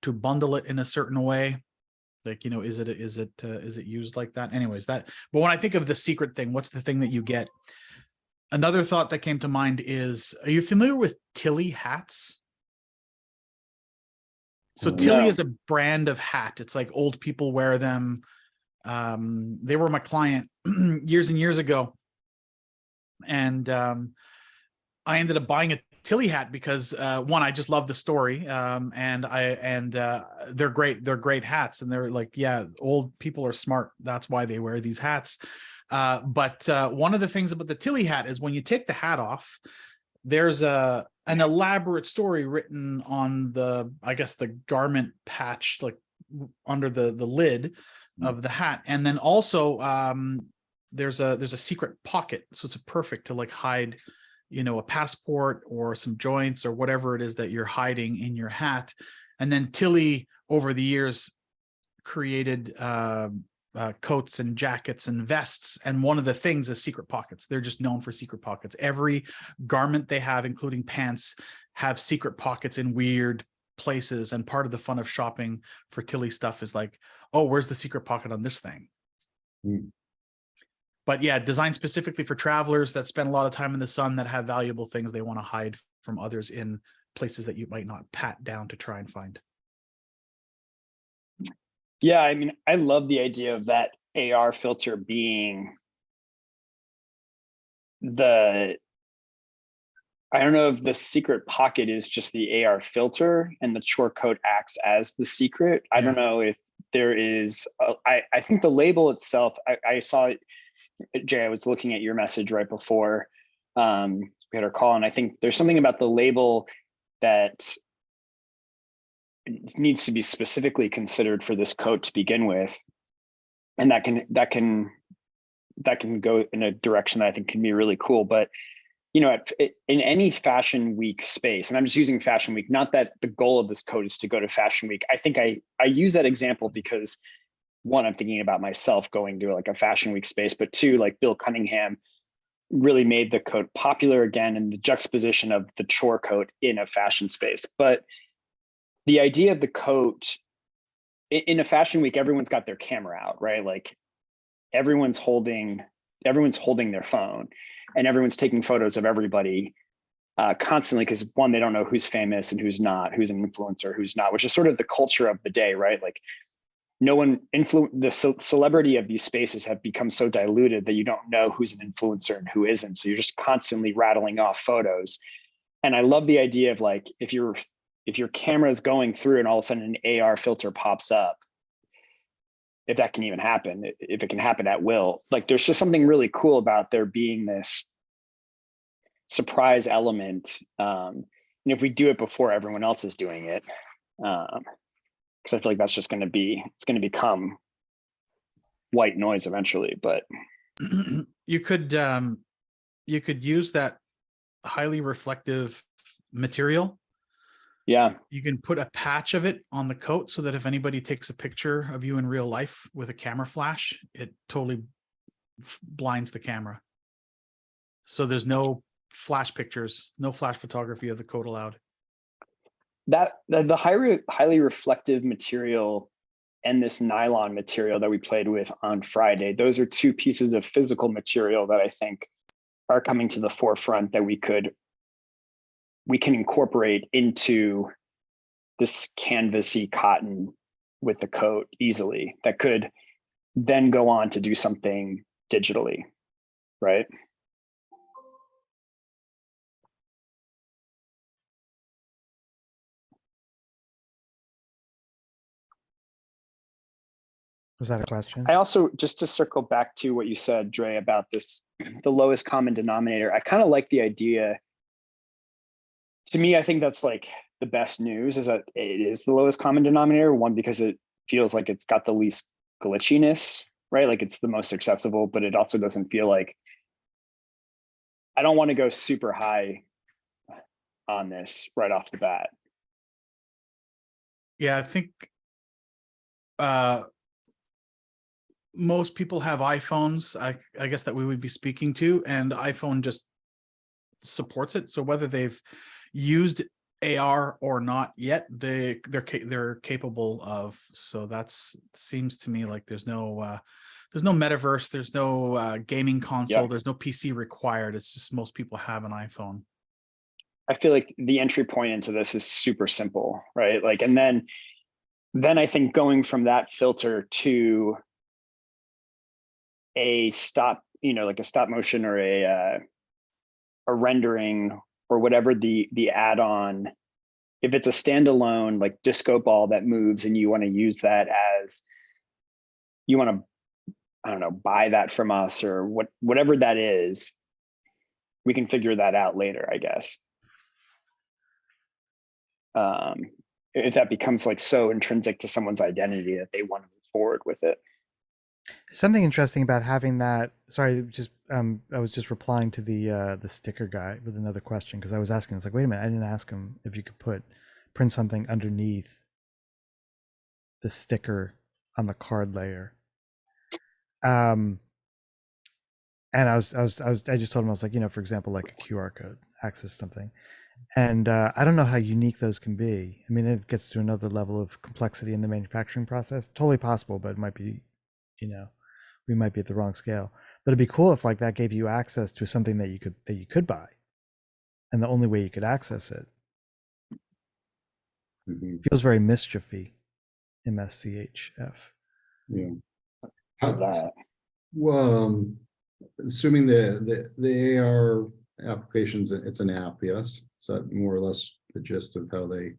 bundle it in a certain way. Like, you know, is it used like that? Anyways, but when I think of the secret thing, what's the thing that you get? Another thought that came to mind is, are you familiar with Tilly hats? So Tilly No. is a brand of hat. It's like old people wear them. They were my client years and years ago, and I ended up buying a Tilly hat because one, I just love the story, and they're great. They're great hats, and they're like, yeah, old people are smart. That's why they wear these hats. But one of the things about the Tilly hat is when you take the hat off, there's an elaborate story written on the, I guess, the garment patch, like under the lid of the hat, and then also there's a secret pocket, so it's perfect to like hide, you know, a passport or some joints or whatever it is that you're hiding in your hat. And then Tilly over the years created coats and jackets and vests, and one of the things is secret pockets. They're just known for secret pockets. Every garment they have, including pants, have secret pockets in weird places, and part of the fun of shopping for Tilly stuff is like, oh, where's the secret pocket on this thing? But yeah, designed specifically for travelers that spend a lot of time in the sun, that have valuable things they want to hide from others in places that you might not pat down to try and find. Yeah, I mean, I love the idea of that AR filter being I don't know if the secret pocket is just the AR filter and the Chore code acts as the secret. I don't know if there is, I think the label itself, I saw it, Jay, I was looking at your message right before we had our call, and I think there's something about the label that needs to be specifically considered for this coat to begin with, and that can go in a direction that I think can be really cool. But you know, in any fashion week space, and I'm just using fashion week, not that the goal of this code is to go to fashion week. I think I use that example because one, I'm thinking about myself going to like a fashion week space, but two, like Bill Cunningham really made the coat popular again, and the juxtaposition of the Chore coat in a fashion space. But the idea of the coat in a fashion week, everyone's got their camera out, right? Like everyone's holding their phone, and everyone's taking photos of everybody constantly, because one, they don't know who's famous and who's not, who's an influencer, who's not, which is sort of the culture of the day, right? Like no one the celebrity of these spaces have become so diluted that you don't know who's an influencer and who isn't. So you're just constantly rattling off photos. And I love the idea of like, if your camera is going through and all of a sudden an AR filter pops up, if that can even happen, if it can happen at will, like there's just something really cool about there being this surprise element. And if we do it before everyone else is doing it, because I feel like that's just going to become white noise eventually. But you could use that highly reflective material. Yeah, you can put a patch of it on the coat so that if anybody takes a picture of you in real life with a camera flash, it totally blinds the camera. So there's no flash pictures, no flash photography of the coat allowed. that the highly reflective material and this nylon material that we played with on Friday, those are two pieces of physical material that I think are coming to the forefront that we can incorporate into this canvasy cotton with the coat easily, that could then go on to do something digitally, right? Was that a question? I also, just to circle back to what you said, Dre, about this, the lowest common denominator, I kind of like the idea. To me, I think that's like the best news, is that it is the lowest common denominator. One, because it feels like it's got the least glitchiness, right? Like it's the most accessible, but it also doesn't feel like, I don't want to go super high on this right off the bat. Yeah, I think most people have iPhones, I guess, that we would be speaking to, and iPhone just supports it. So whether they've used AR or not yet, they're capable of. So that's, seems to me like there's no metaverse, there's no gaming console, there's no PC required. It's just most people have an iPhone. I feel like the entry point into this is super simple, right? Like, and then I think going from that filter to a stop, like a stop motion or a rendering or whatever the add-on, if it's a standalone like disco ball that moves and you want to use that as, you want to, I don't know, buy that from us or whatever that is, we can figure that out later, I guess. If that becomes like so intrinsic to someone's identity that they want to move forward with it. Something interesting about having that. Sorry, just I was just replying to the sticker guy with another question because I was asking. It's like, wait a minute, I didn't ask him if you could print something underneath the sticker on the card layer. And I just told him, I was like, you know, for example, like a QR code, access something. And I don't know how unique those can be. I mean, it gets to another level of complexity in the manufacturing process. Totally possible, but it might be, you know, we might be at the wrong scale. But it'd be cool if like that gave you access to something that you could buy, and the only way you could access it. Feels very mischiefy, MSCHF. Yeah. How's that? Well, assuming the AR applications, it's an app, yes? Is that more or less the gist of how they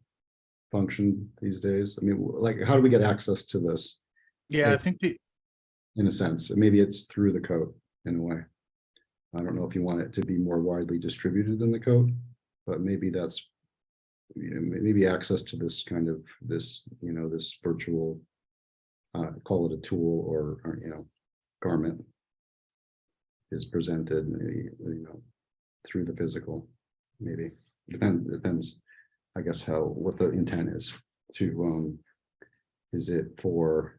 function these days? I mean, like, how do we get access to this? Yeah, I think In a sense, maybe it's through the code in a way. I don't know if you want it to be more widely distributed than the code, but maybe that's, you know, maybe access to this kind of this, you know, this virtual, call it a tool or you know, garment is presented, maybe, you know, through the physical, maybe depends, I guess, what the intent is to, is it for,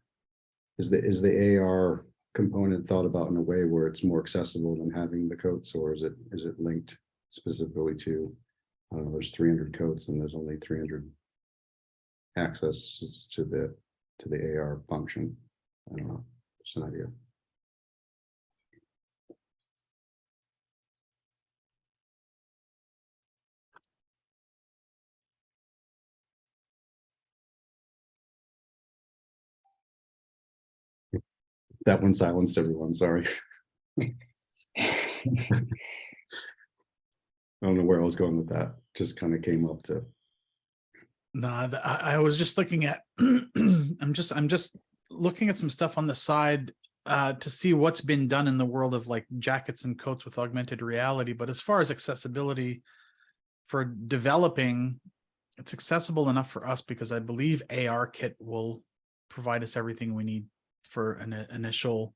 is the AR component thought about in a way where it's more accessible than having the coats, or is it linked specifically to, I don't know, there's 300 coats and there's only 300 access to the AR function? I don't know, just an idea. That one silenced everyone, sorry. I don't know where I was going with that. Just kind of came up to. No, I was just looking at. I'm just looking at some stuff on the side to see what's been done in the world of like jackets and coats with augmented reality. But as far as accessibility for developing, it's accessible enough for us because I believe AR Kit will provide us everything we need for an initial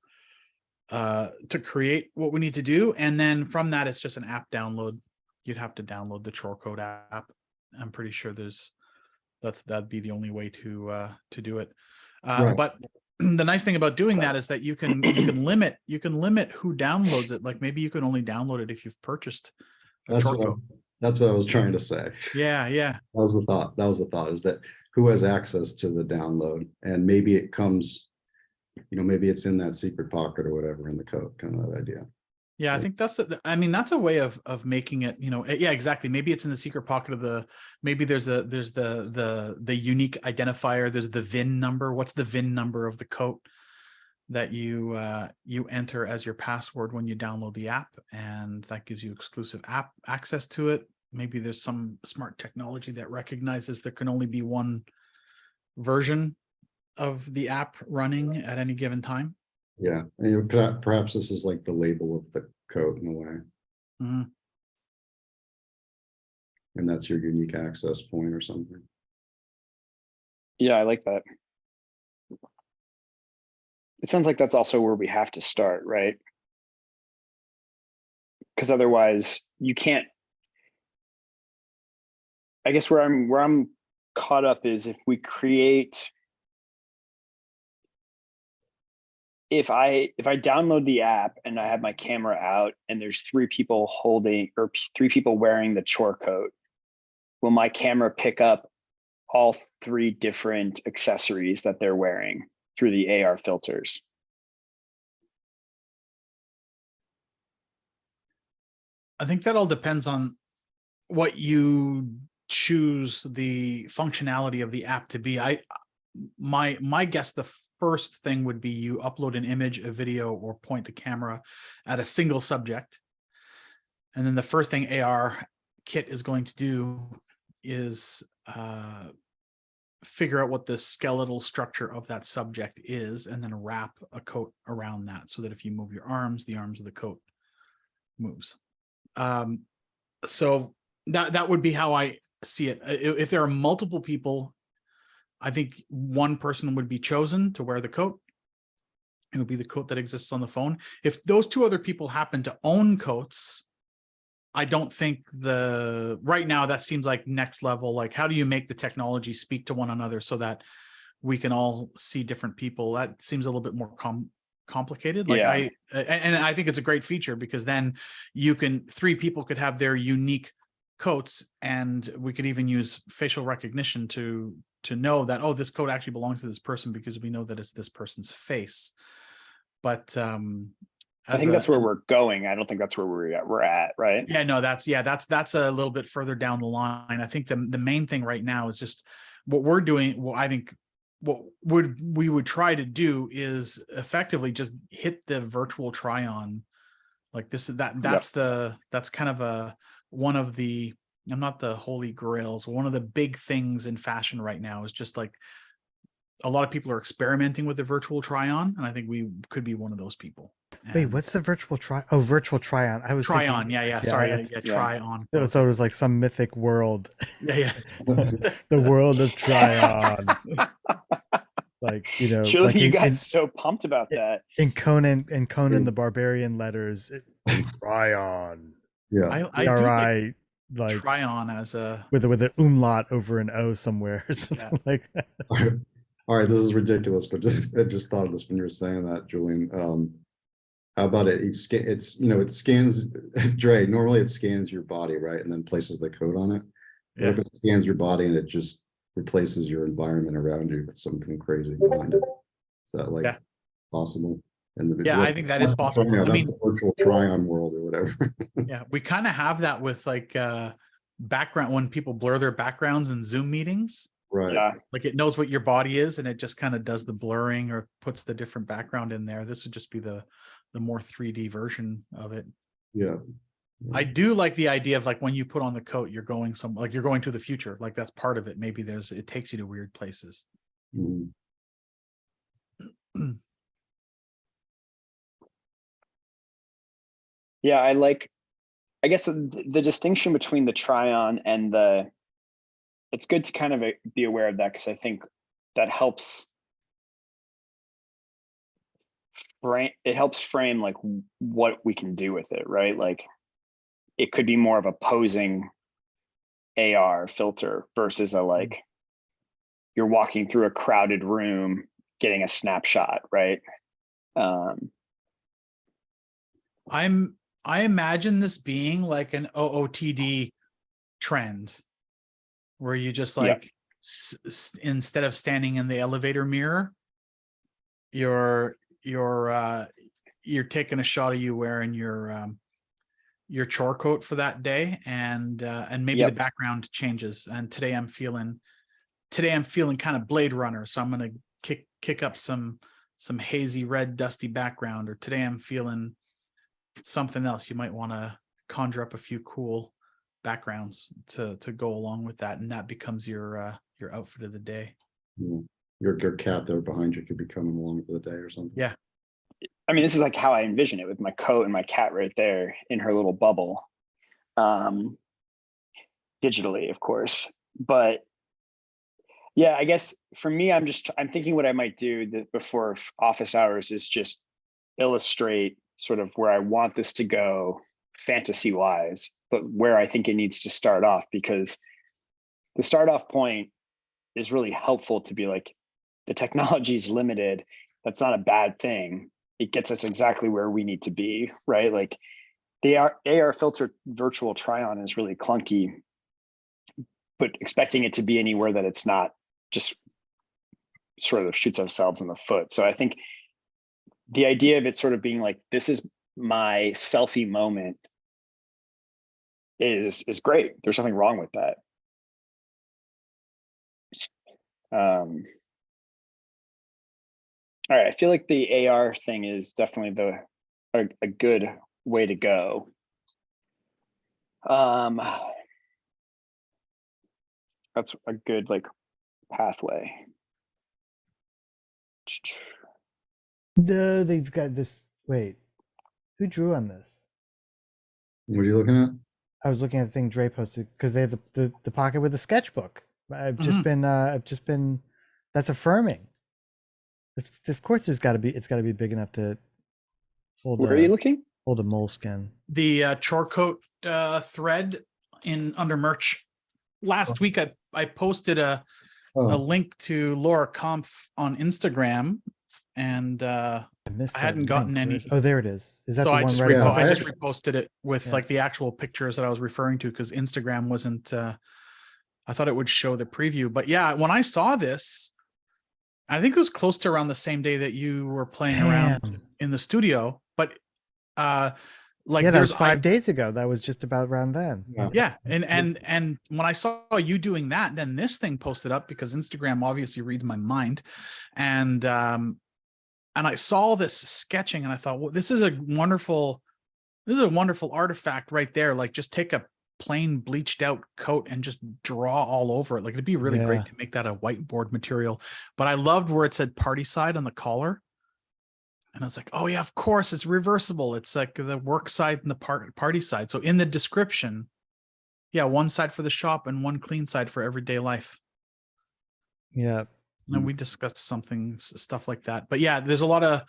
to create what we need to do, and then from that it's just an app download. You'd have to download the Chore Code app. I'm pretty sure that'd be the only way to do it. Right. But the nice thing about doing that is that you can limit who downloads it. Like maybe you can only download it if you've purchased a Chore Code. That's what I was trying to say. Yeah. That was the thought, is that who has access to the download, and maybe it comes, you know, maybe it's in that secret pocket or whatever in the code, kind of that idea. Yeah, I think that's a way of making it, you know, yeah, exactly. Maybe it's in the secret pocket of maybe there's the unique identifier, there's the VIN number. What's the VIN number of the coat that you enter as your password when you download the app, and that gives you exclusive app access to it. Maybe there's some smart technology that recognizes there can only be one version of the app running at any given time. Yeah, and perhaps this is like the label of the code in a way. Mm-hmm. And that's your unique access point or something. Yeah, I like that. It sounds like that's also where we have to start, right? Because otherwise you can't. I guess where I'm caught up is if we create, if I download the app and I have my camera out and there's 3 people holding or 3 people wearing the Chore coat, will my camera pick up all 3 different accessories that they're wearing through the AR filters? I think that all depends on what you choose the functionality of the app to be. My guess, the first thing would be you upload an image, a video, or point the camera at a single subject. And then the first thing AR kit is going to do is figure out what the skeletal structure of that subject is, and then wrap a coat around that so that if you move your arms, the arms of the coat moves. So that would be how I see it. If there are multiple people, I think one person would be chosen to wear the coat. It would be the coat that exists on the phone. If those two other people happen to own coats, I don't think right now that seems like next level. Like, how do you make the technology speak to one another so that we can all see different people? That seems a little bit more complicated. Like, Yeah. I think it's a great feature, because then three people could have their unique coats, and we could even use facial recognition to know that, oh, this coat actually belongs to this person because we know that it's this person's face. But I think that's where we're going. I don't think that's where we're at, right? Yeah, no, that's a little bit further down the line. I think the main thing right now is just what we're doing. Well, I think what we would try to do is effectively just hit the virtual try on. Like this, that's kind of one of the, I'm not the holy grails. One of the big things in fashion right now is just like a lot of people are experimenting with the virtual try on, and I think we could be one of those people. Wait, And what's the virtual try? Oh, virtual try on. I was try thinking, on, yeah, yeah, sorry, I try on. thought it was like some mythic world, Yeah. the world of try on. Like, Surely like you got so pumped about that. in Conan the Barbarian letters, try on. Yeah. I do right, like try on as a with an umlaut over an O somewhere or something like that. All right, this is ridiculous, but I just thought of this when you were saying that, Julian. How about it? It scans, Dre, normally it scans your body, right? And then places the code on it. What if it scans your body and it just replaces your environment around you with something crazy behind it? Is that possible? And I think that is possible. That's the virtual try-on world or whatever. Yeah, we kind of have that with like background, when people blur their backgrounds in Zoom meetings. Right. Yeah. Like, it knows what your body is and it just kind of does the blurring or puts the different background in there. This would just be the more 3D version of it. Yeah. I do like the idea of like when you put on the coat, you're going like you're going to the future. Like that's part of it. Maybe it takes you to weird places. Mhm. Yeah, I guess the distinction between the try on and it's good to kind of be aware of that, because I think that helps frame like what we can do with it, right? Like it could be more of a posing AR filter versus you're walking through a crowded room getting a snapshot, right? I imagine this being like an OOTD trend, where you just like instead of standing in the elevator mirror, you're taking a shot of you wearing your chore coat for that day, and maybe the background changes. And today I'm feeling kind of Blade Runner, so I'm gonna kick up some hazy red dusty background. Or today I'm feeling something else. You might want to conjure up a few cool backgrounds to go along with that, and that becomes your outfit of the day. Yeah. Your cat there behind you could be coming along for the day or something. Yeah. I mean, this is like how I envision it, with my coat and my cat right there in her little bubble, digitally, of course. But yeah, I guess for me, I'm thinking what I might do before office hours is just illustrate sort of where I want this to go fantasy wise, but where I think it needs to start off, because the start off point is really helpful to be like, the technology is limited. That's not a bad thing. It gets us exactly where we need to be, right? Like the AR filter virtual try on is really clunky, but expecting it to be anywhere that it's not just sort of shoots ourselves in the foot. So I think the idea of it sort of being like, this is my selfie moment is great. There's nothing wrong with that. All right, I feel like the AR thing is definitely a good way to go. That's a good like pathway. No, they've got this. Wait, who drew on this? What are you looking at? I was looking at the thing Dre posted because they have the pocket with the sketchbook. I've just Mhm. been that's affirming. Of course, it's got to be big enough to hold Where are you a looking? moleskin. The Chore coat thread in under merch. Last week I posted a Oh, link to Laura Kampf on Instagram, and I missed I that hadn't link. gotten any. Oh, there it is. Is that So the I one just right Yeah, above? I I just actually- reposted it with Yeah. like the actual pictures that I was referring to, because Instagram wasn't. I thought it would show the preview, but yeah, when I saw this, I think it was close to around the same day that you were playing around Damn. in the studio. But like Yeah, that was there's 5 days ago. That was just about around then. Yeah. yeah, and when I saw you doing that, then this thing posted up because Instagram obviously reads my mind, and I saw this sketching and I thought, well, this is a wonderful artifact right there. Like, just take a plain bleached out coat and just draw all over it. Like, it'd be really Yeah. great to make that a whiteboard material. But I loved where it said party side on the collar. And I was like, oh yeah, of course, it's reversible. It's like the work side and the party side. So in the description, yeah, one side for the shop and one clean side for everyday life. Yeah. And we discussed stuff like that. But yeah, there's a lot of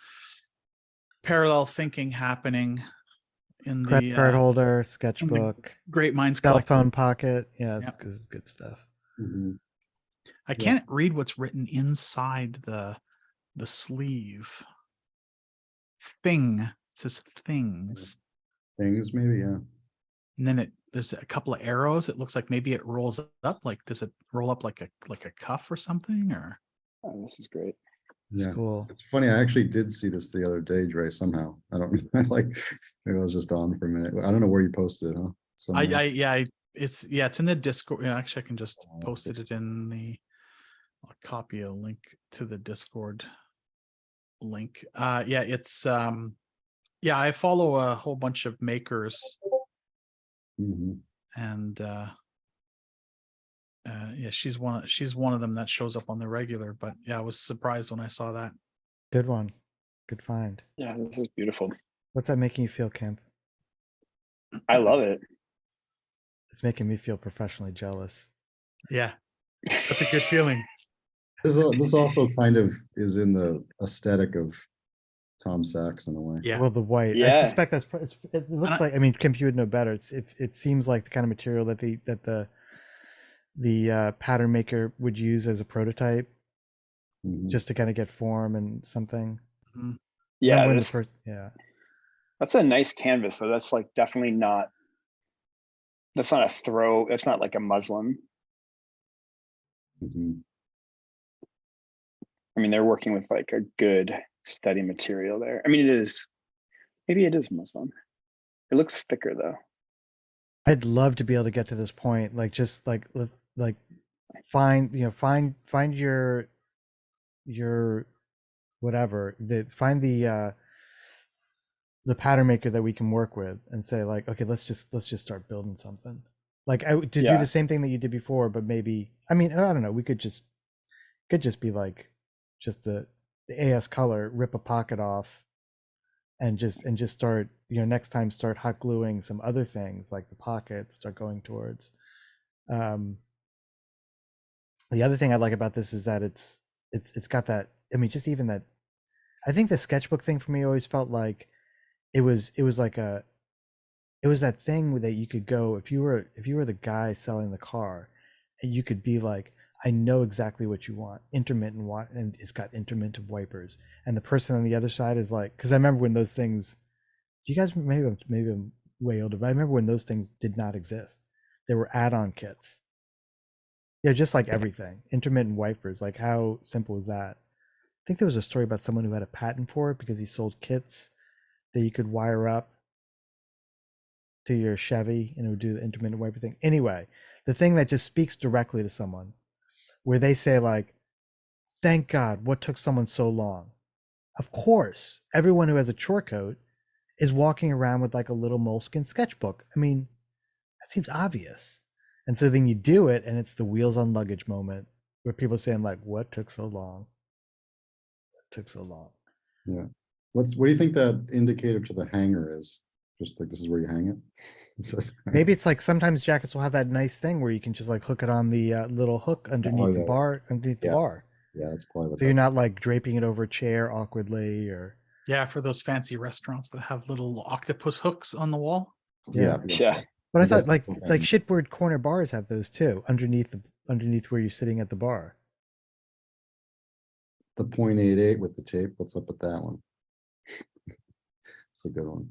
parallel thinking happening in Credit the card holder, sketchbook, Great Minds cell Collective. phone pocket. Yeah, Yep. it's good stuff. Mhm. I can't read what's written inside the sleeve. Thing. It says things. Things, maybe, yeah. And then there's a couple of arrows. It looks like maybe it rolls up. Like, does it roll up like a cuff or something? Or Oh, this is great. It's Yeah. cool. It's funny, I actually did see this the other day, Dre, somehow. I don't like, maybe I was just on for a minute. I don't know where you posted it, huh? Somewhere. it's in the Discord. Yeah, actually I can just Oh, posted it in I'll copy a link to the Discord link. It's I follow a whole bunch of makers, Mhm. and she's one of them that shows up on the regular. But yeah, I was surprised when I saw that. Good one. Good find. Yeah, this is beautiful. What's that making you feel, Kemp? I love it. It's making me feel professionally jealous. Yeah, that's a good feeling. This also kind of is in the aesthetic of Tom Sachs in a way. Yeah. Well, the white. I Yeah. suspect it looks like. I mean, Kemp, you would know better. It seems like the kind of material that the pattern maker would use as a prototype, Mhm. just to kind of get form and something. Yeah, Remember when the this, first. Yeah. that's a nice canvas though. That's like definitely not. That's not a throw. That's not like a muslin. Mhm. I mean, they're working with like a good steady material there. I mean, maybe it is muslin. It looks thicker though. I'd love to be able to get to this point, like just like find your whatever, find the pattern maker that we can work with and say like, okay, let's just start building something. Like to do Yeah. the same thing that you did before, but maybe, I mean, I don't know, we could just be like just the AS color, rip a pocket off and just start, next time start hot gluing some other things like the pocket, start going towards. The other thing I like about this is that it's got that, I mean, just even that, I think the sketchbook thing for me always felt like it was like it was that thing that you could go, if you were the guy selling the car, and you could be like, I know exactly what you want, intermittent and it's got intermittent wipers, and the person on the other side is like, because I remember when those things, do you guys, maybe I'm way older, but I remember when those things did not exist. They were add-on kits. Yeah, just like everything, intermittent wipers, like how simple is that? I think there was a story about someone who had a patent for it because he sold kits that you could wire up to your Chevy and it would do the intermittent wiper thing. Anyway, the thing that just speaks directly to someone, where they say like, thank God, what took someone so long? Of course, everyone who has a chore coat is walking around with like a little moleskin sketchbook. I mean, that seems obvious. And so then you do it, and it's the wheels on luggage moment where people are saying like, "What took so long? What took so long?" Yeah. What do you think that indicator to the hanger is? Just like this is where you hang it? It says- Maybe it's like sometimes jackets will have that nice thing where you can just like hook it on the little hook underneath the yeah. bar, underneath the Yeah. bar. Yeah, that's probably what So you're that's. not like draping it over a chair awkwardly or Yeah, for those fancy restaurants that have little octopus hooks on the wall. yeah. Yeah. But I That's thought like okay. shitboard corner bars have those too, underneath where you're sitting at the bar. The 0.88 with the tape. What's up with that one? It's a good one.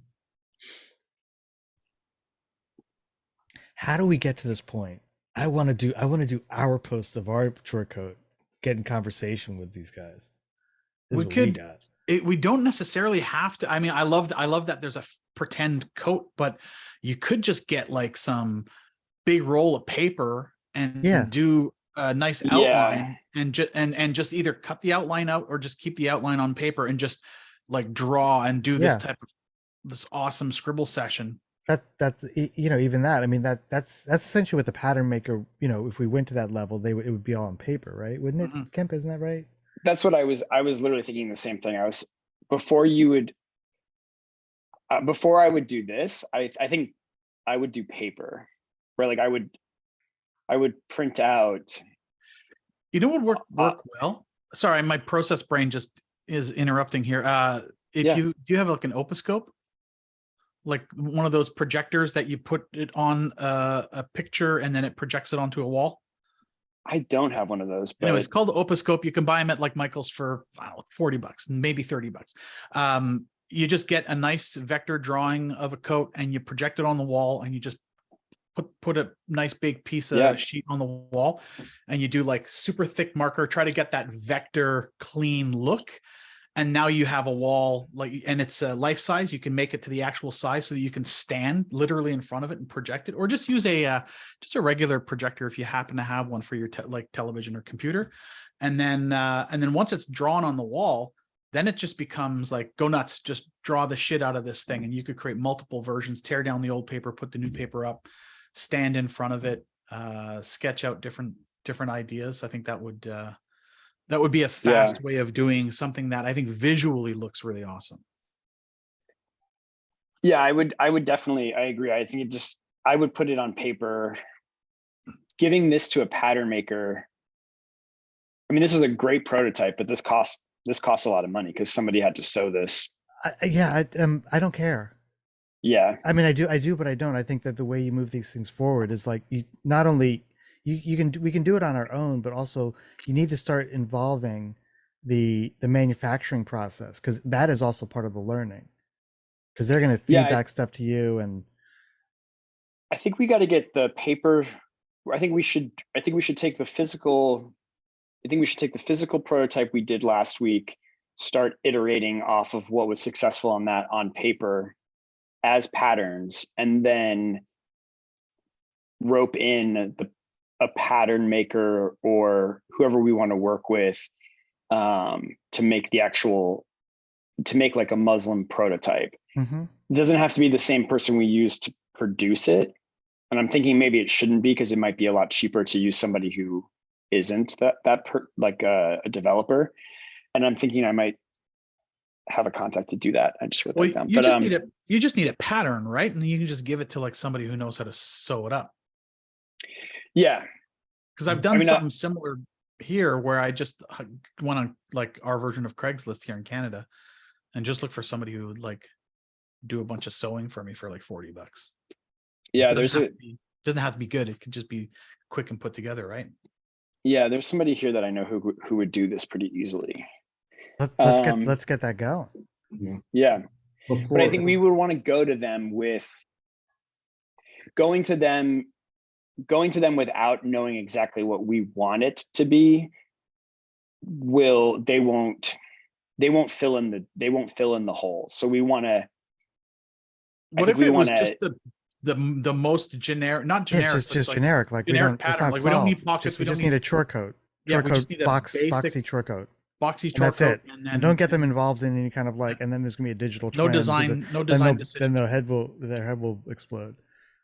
How do we get to this point? I want to do our post of our chore coat, get in conversation with these guys. This We is what we could- got. We don't necessarily have to. I mean, I love that there's a pretend coat, but you could just get like some big roll of paper and Yeah. do a nice Yeah. outline and just either cut the outline out or just keep the outline on paper and just like draw and do this Yeah. type of this awesome scribble session. That's even that. I mean that's essentially what the pattern maker. If we went to that level, it would be all on paper, right? Wouldn't it, Mhm. Kemp? Isn't that right? That's what I was literally thinking the same thing. Before I would do this, I think I would do paper, right? Like I would print out. You know what work well? Sorry, my process brain just is interrupting here. If Yeah. do you have like an opuscope? Like one of those projectors that you put it on a picture and then it projects it onto a wall? I don't have one of those, but Anyway, it's called the opuscope. You can buy them at like Michael's for, I don't know, $40, maybe $30. You just get a nice vector drawing of a coat and you project it on the wall and you just put a nice big piece of Yeah. sheet on the wall and you do like super thick marker, try to get that vector clean look. And now you have a wall and it's life size. You can make it to the actual size so that you can stand literally in front of it and project it, or just use a regular projector if you happen to have one for your television or computer. And then once it's drawn on the wall, then it just becomes like, go nuts, just draw the shit out of this thing. And you could create multiple versions, tear down the old paper, put the new paper up, stand in front of it, sketch out different ideas. I think that would be a fast way of doing something that I think visually looks really awesome. Yeah, I would definitely, I agree. I think I would put it on paper. Giving this to a pattern maker. I mean, this is a great prototype, but this costs a lot of money because somebody had to sew this. I don't care. Yeah. I mean, I do, but I don't. I think that the way you move these things forward is like you not only we can do it on our own, but also you need to start involving the manufacturing process, because that is also part of the learning. Because they're going to feedback stuff to you, and I think we got to get the paper. I think we should take the physical. I think we should take the physical prototype we did last week, start iterating off of what was successful on that on paper as patterns, and then rope in a pattern maker or whoever we want to work with to make like a Muslim prototype. mm-hmm. It doesn't have to be the same person we use to produce it. And I'm thinking maybe it shouldn't be, because it might be a lot cheaper to use somebody who isn't like a developer. And I'm thinking I might have a contact to do that. I just wrote that down. You just need a pattern, right? And you can just give it to like somebody who knows how to sew it up. Yeah. Because I've done something similar here where I just went on like our version of Craigslist here in Canada and just look for somebody who would like do a bunch of sewing for me for like $40. Yeah, doesn't have to be good. It could just be quick and put together, right? Yeah, there's somebody here that I know who would do this pretty easily. Let's get that going. Yeah. But I think we would want to go to them going to them without knowing exactly what we want it to be. They won't fill in the hole. So we want to. What if it was just the most generic, not generic, just like generic, like generic pattern. Like we don't need pockets. We just need a chore coat. Yeah, we just need a boxy chore coat. Boxy chore coat. That's it. And don't get them involved in any kind of like, and then there's gonna be a digital no design then their head will explode.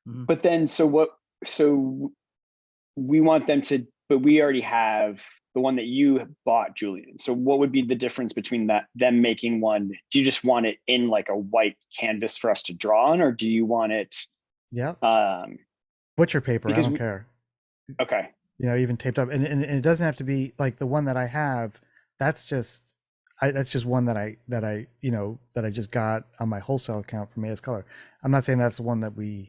But then so we want them to, but we already have the one that you bought, Julian. So what would be the difference between them making one? Do you just want it in like a white canvas for us to draw on, or do you want it? Yeah. Um, Butcher paper. I because don't care. Okay. Even taped up, and it doesn't have to be like the one that I have. That's just one that I that I just got on my wholesale account from AS Color. I'm not saying that's the one that we're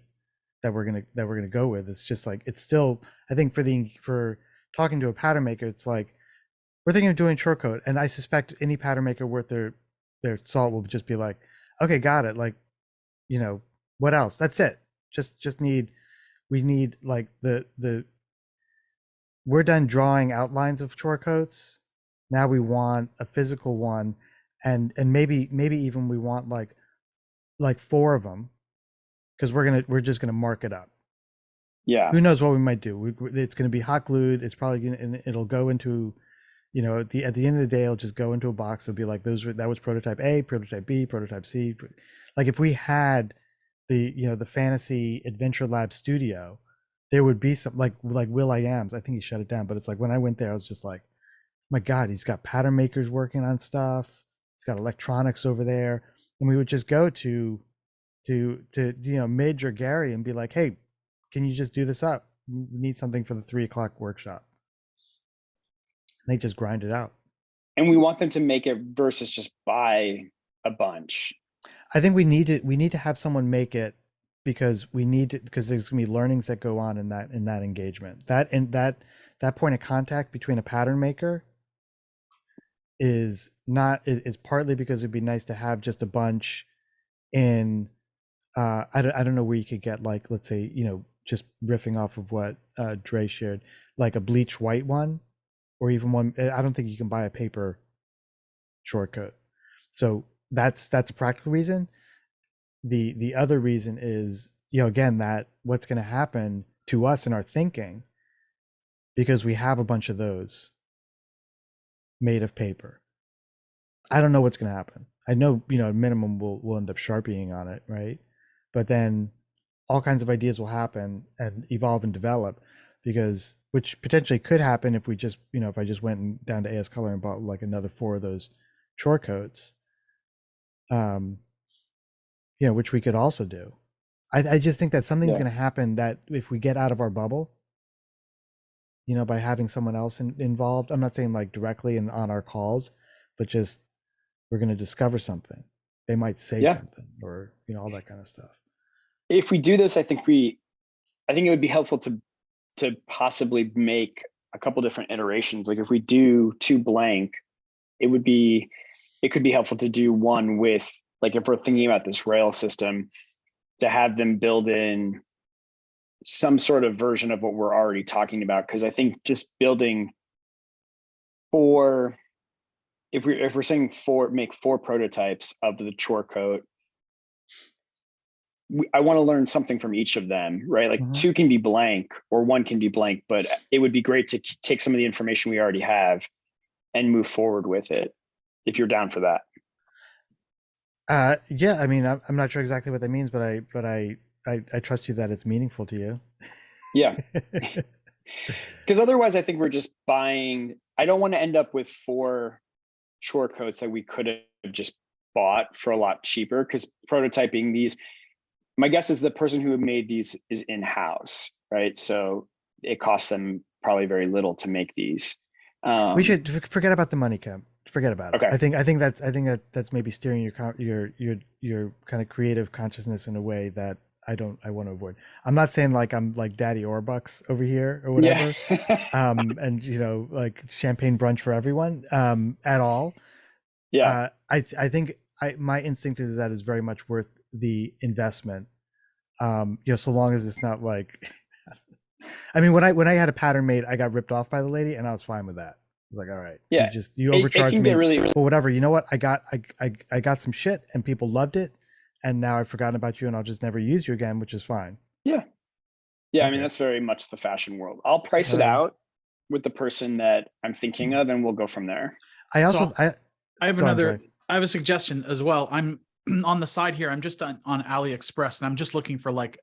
gonna go with. It's just like, it's still, I think for talking to a pattern maker, it's like, we're thinking of doing short coat, and I suspect any pattern maker worth their salt will just be like, okay, got it. Like, what else? That's it. We need like we're done drawing outlines of chore coats. Now we want a physical one, and maybe even we want like 4 of them, because we're just gonna mark it up. Yeah. Who knows what we might do? It's gonna be hot glued. It's probably gonna, and it'll go into, at the end of the day, it'll just go into a box. It'll be like, that was prototype A, prototype B, prototype C. Like if we had the fantasy adventure lab studio, there would be some like Will I Am's. I think he shut it down, but it's like, when I went there, I was just like, my God, he's got pattern makers working on stuff. He's got electronics over there. And we would just go to Midge or Gary and be like, hey, can you just do this up? We need something for the 3:00 workshop. And they just grind it out. And we want them to make it versus just buy a bunch. I think we need to have someone make it, because because there's gonna be learnings that go on in that engagement. That point of contact between a pattern maker is partly because it'd be nice to have just a bunch in, I don't know where you could get, like, let's say, just riffing off of what Dre shared, like a bleach white one, or even one. I don't think you can buy a paper short coat. So that's a practical reason. The other reason is, again, that what's going to happen to us in our thinking, because we have a bunch of those made of paper. I don't know what's going to happen. I know, at minimum we'll end up sharpieing on it, right? But then all kinds of ideas will happen and evolve and develop, which potentially could happen if we just, if I just went down to AS Color and bought like another 4 of those chore coats, which we could also do. I just think that something's going to happen, that if we get out of our bubble, by having someone else involved. I'm not saying like directly and on our calls, but just, we're going to discover something. They might say something, or, all that kind of stuff. If we do this, I think it would be helpful to possibly make a couple different iterations. Like if we do 2 blank, it could be helpful to do one with, like, if we're thinking about this rail system, to have them build in some sort of version of what we're already talking about. Because I think just building 4, if we're saying make 4 prototypes of the chore coat, I want to learn something from each of them, right? Like 2 can be blank or 1 can be blank, but it would be great to take some of the information we already have and move forward with it, if you're down for that. Yeah, I mean, I'm not sure exactly what that means, but I trust you that it's meaningful to you. Yeah. Because otherwise I think we're just buying. I don't want to end up with 4 chore coats that we could have just bought for a lot cheaper, because prototyping these, my guess is the person who made these is in-house, right? So it costs them probably very little to make these. We should forget about the money, Kim. Forget about it. Okay. I think that's maybe steering your kind of creative consciousness in a way that I want to avoid. I'm not saying like I'm like Daddy Orbucks over here or whatever, and like champagne brunch for everyone at all. Yeah. I think my instinct is that is very much worth the investment. So long as it's not like, I mean, when I had a pattern made, I got ripped off by the lady, and I was fine with that. I was like, all right, Yeah. you overcharged can me, get really, but whatever. You know what? I got some shit, and people loved it, and now I've forgotten about you, and I'll just never use you again, which is fine. Yeah. I mean, that's very much the fashion world. I'll price it out with the person that I'm thinking of, and we'll go from there. I also, I have I have a suggestion as well. I'm on the side here. I'm just on AliExpress, and I'm just looking for like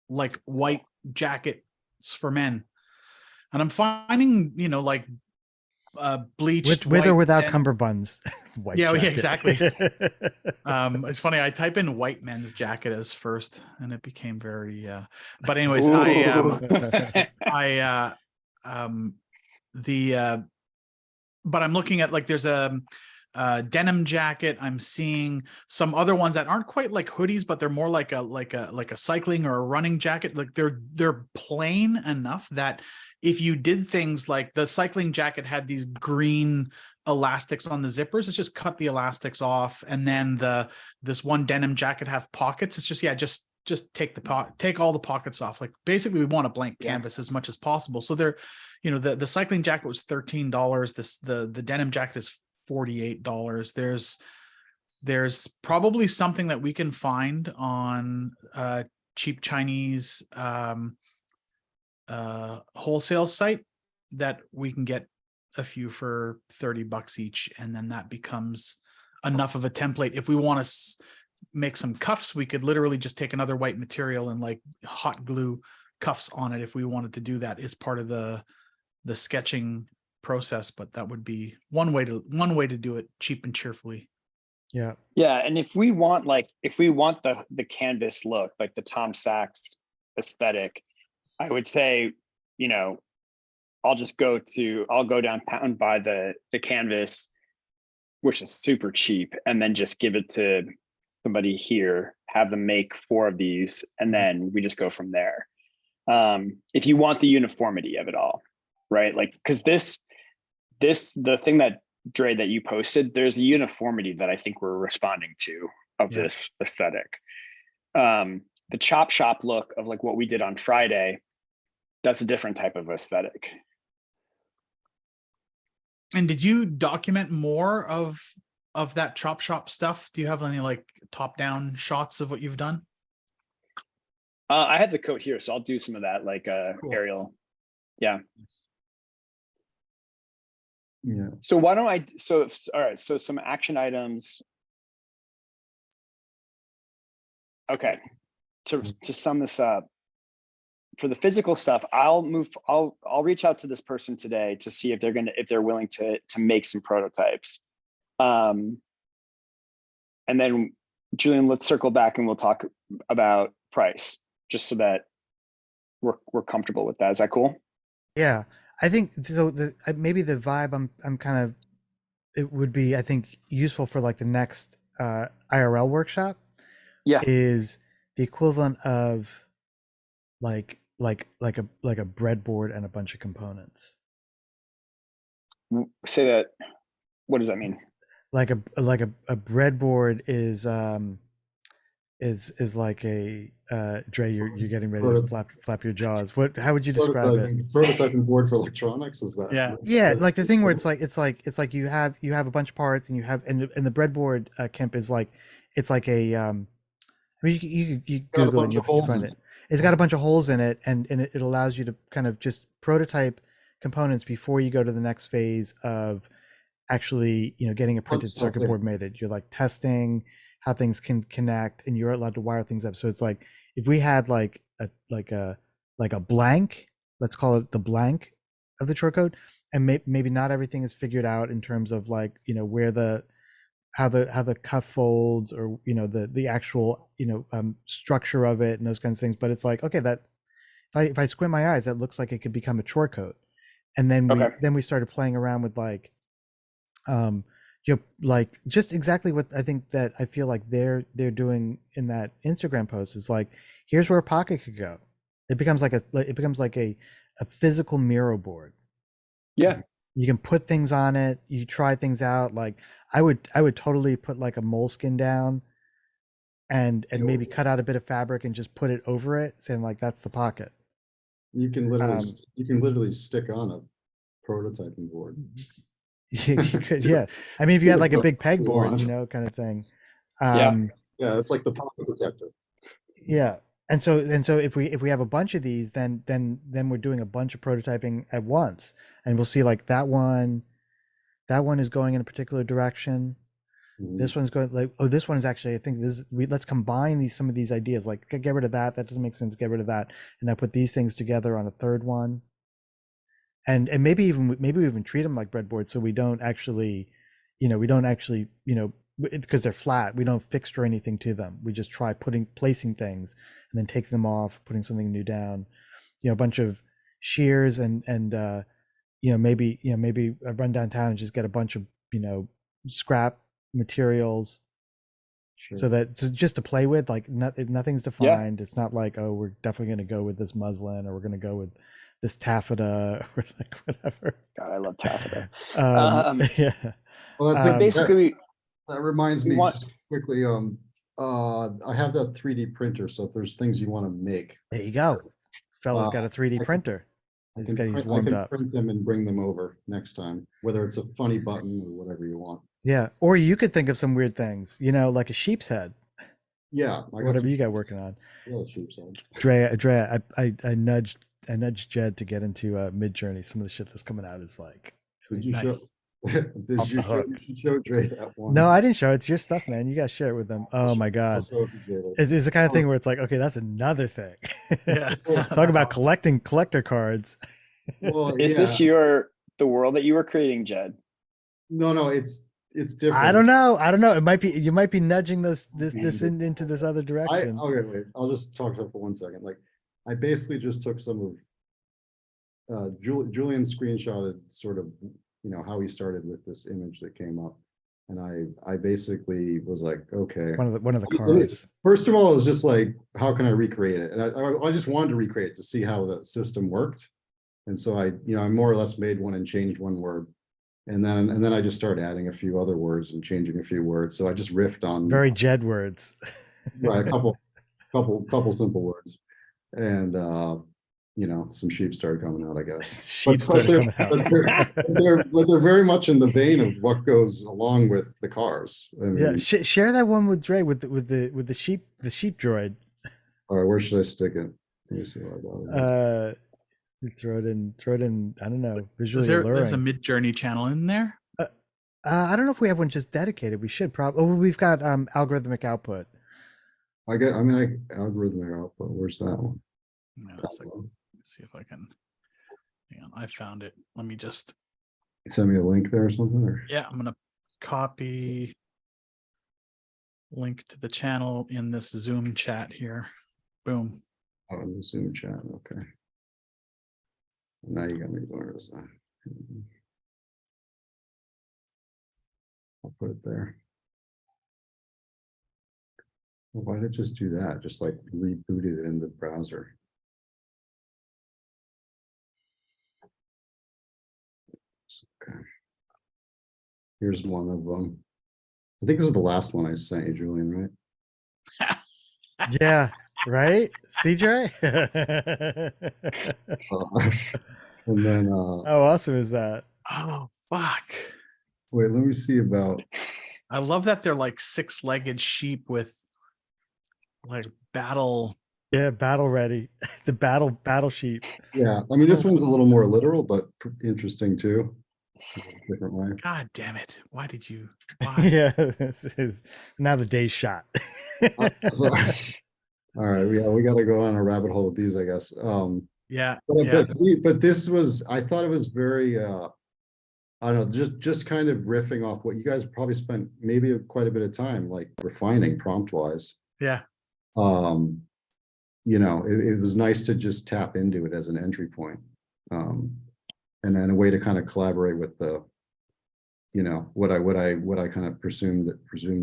white jackets for men. And I'm finding, like bleached with or white without denim- cummerbunds. White Yeah, jacket. exactly. It's funny. I type in white men's jacket as first, and it became very. But anyways, Ooh. I the but I'm looking at like there's a denim jacket. I'm seeing some other ones that aren't quite like hoodies, but they're more like a cycling or a running jacket. Like they're plain enough that if you did things like the cycling jacket had these green elastics on the zippers, it's just cut the elastics off, and then this one denim jacket have pockets. It's just take all the pockets off. Like basically we want a blank canvas as much as possible. So they're, the cycling jacket was $13. The denim jacket is $48. There's probably something that we can find on cheap Chinese wholesale site that we can get a few for $30 each, and then that becomes enough of a template. If we want to make some cuffs, we could literally just take another white material and like hot glue cuffs on it if we wanted to do that as part of the sketching process. But that would be one way to do it cheap and cheerfully. Yeah. Yeah, and if we want the canvas look, like the Tom Sachs aesthetic, I would say, I'll go downtown, buy the canvas, which is super cheap, and then just give it to somebody here, have them make 4 of these, and then we just go from there. If you want the uniformity of it all, right? Like, because the thing that Dre that you posted, there's a uniformity that I think we're responding to of this aesthetic. The chop shop look of like what we did on Friday, that's a different type of aesthetic. And did you document more of that chop shop stuff? Do you have any like top down shots of what you've done? I have the coat here, so I'll do some of that, like Cool. aerial. Yeah. Yeah. So why don't all right, so some action items. Okay, to sum this up, for the physical stuff, I'll reach out to this person today to see if they're willing to make some prototypes. And then Julian, let's circle back and we'll talk about price, just so that we're comfortable with that. Is that cool? Yeah, I think so. Maybe the vibe I'm kind of, it would be, I think, useful for like the next IRL workshop. Yeah. Is the equivalent of like a breadboard and a bunch of components. Say that. What does that mean? Like a breadboard is like a Dre, you're getting ready to flap your jaws. How would you describe it? Prototyping board for electronics, is that? Yeah, like the thing where it's like you have a bunch of parts, and the breadboard, Kemp, is like, it's like a I mean, you Google it and you'll find it. It's got a bunch of holes in it, and it allows you to kind of just prototype components before you go to the next phase of actually, getting a printed circuit board made. You're like testing how things can connect, and you're allowed to wire things up. So it's like, if we had like a blank, let's call it the blank of the Chore code, and maybe not everything is figured out in terms of like, where how the cuff folds, or the actual structure of it and those kinds of things. But it's like, okay, that if I squint my eyes, that looks like it could become a Chore code. And then we started playing around with like like just exactly what I think that I feel like they're doing in that Instagram post is like, here's where a pocket could go. It becomes like a physical Miro board. Yeah. You can put things on it. You try things out. Like I would totally put like a moleskin down and maybe cut out a bit of fabric and just put it over it, saying like, that's the pocket. You can literally stick on a prototyping board. You could, yeah. I mean, if you had like a big pegboard, kind of thing. Yeah, it's like the pocket protector. Yeah. And so if we have a bunch of these, then we're doing a bunch of prototyping at once, and we'll see like that one is going in a particular direction. This one's going like, oh, this one is actually, I think let's combine some of these ideas, like get rid of that doesn't make sense, get rid of that, and I put these things together on a third one. and maybe we even treat them like breadboards, so we don't actually, because they're flat, we don't fixture anything to them. We just try placing things and then take them off, putting something new down. A bunch of shears and maybe I run downtown and just get a bunch of scrap materials, Sure. so that just to play with, like nothing's defined. It's not like, oh, we're definitely going to go with this muslin, or we're going to go with this taffeta, or like whatever. God, I love taffeta. Yeah. Well, that's So a, basically, that reminds we me want- just quickly. I have that 3D printer, so if there's things you want to make, There you go. Fella's got a 3D I- printer. I He's can warmed up. print them and bring them over next time, whether it's a funny button or whatever you want. Yeah. Or you could think of some weird things, like a sheep's head, Yeah, I got whatever you got working on. sheep's head. Drea, I nudged Jed to get into Mid Journey. Some of the shit that's coming out is like, Did you Nice. show? Did Off you the show, hook. you should show Dre that one? no, I didn't show it. It's your stuff, man. You guys share it with them. Oh my I'll god. show it to Dre later. It's the kind of thing where it's like, okay, that's another thing. Yeah. Talk about collecting collector cards. Well, is this the world that you were creating, Jed? No, it's different. I don't know. It might be, you might be nudging this into this other direction. Okay, wait. I'll just talk about it for 1 second. Like, I basically just took some of Julian screenshotted sort of how he started with this image that came up, and I basically was like, okay. One of the cards. First of all, it was just like, how can I recreate it? And I just wanted to recreate it to see how the system worked, and so I more or less made one and changed one word. And then I just started adding a few other words and changing a few words. So I just riffed on Very Jed words. right, a couple simple words, and some sheep started coming out, I guess. Sheep But started coming out. but they're very much in the vein of what goes along with the cars. I mean, Yeah, share that one with Dre with the sheep droid. all right, where should I stick it? Let me see what I got. Throw it in. I don't know. Visually There's a alluring. Mid Journey channel in there. I don't know if we have one just dedicated. We should probably. Oh, we've got algorithmic output. Algorithmic output. Where's that one? No, let's see if I can. Hang on, I found it. Let me just. Send me a link there or something. Or? Yeah, I'm gonna copy link to the channel in this Zoom chat here. Boom. Oh, in the Zoom chat. Okay. Now you got me. Where is that? I'll put it there. Well, why did it just do that? Just like rebooted it in the browser. Okay. Here's one of them. I think this is the last one I sent you, Julian, right? Yeah. Right. CJ. And then How awesome is that? Oh fuck. wait, let me see about I love that they're like 6-legged sheep with like battle. Yeah, battle ready. The battle sheep. yeah, I mean this one's a little more literal, but interesting too. Different way. God damn it. Why did you? Why? Yeah. This is now the day's shot. So, all right, we got to go on a rabbit hole with these, I guess. Yeah. But, Yeah. but this was, I thought it was very, I don't know, just kind of riffing off what you guys probably spent maybe quite a bit of time like refining prompt wise. Yeah. It was nice to just tap into it as an entry point. And then a way to kind of collaborate with the, what I kind of presumed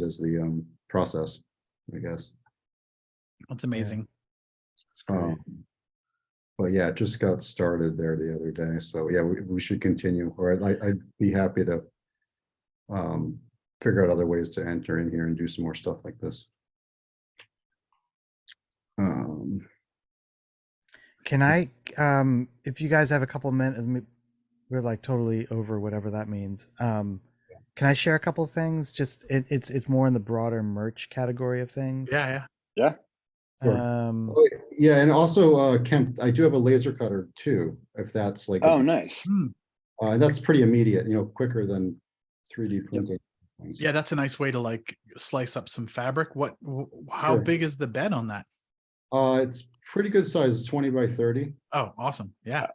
as the process, I guess. That's amazing. It's crazy. But yeah, it just got started there the other day. So yeah, we should continue. Or I'd be happy to figure out other ways to enter in here and do some more stuff like this. Can I, if you guys have a couple minutes, we're like totally over whatever that means. Can I share a couple of things? Just it's more in the broader merch category of things. Yeah. Yeah. Um, Yeah, and also Kemp, I do have a laser cutter too, if that's like Oh, nice. and that's pretty immediate, quicker than 3D printing. Yeah. That's a nice way to like slice up some fabric. How Sure. big is the bed on that? It's pretty good size, 20 by 30. Oh, awesome. Yeah.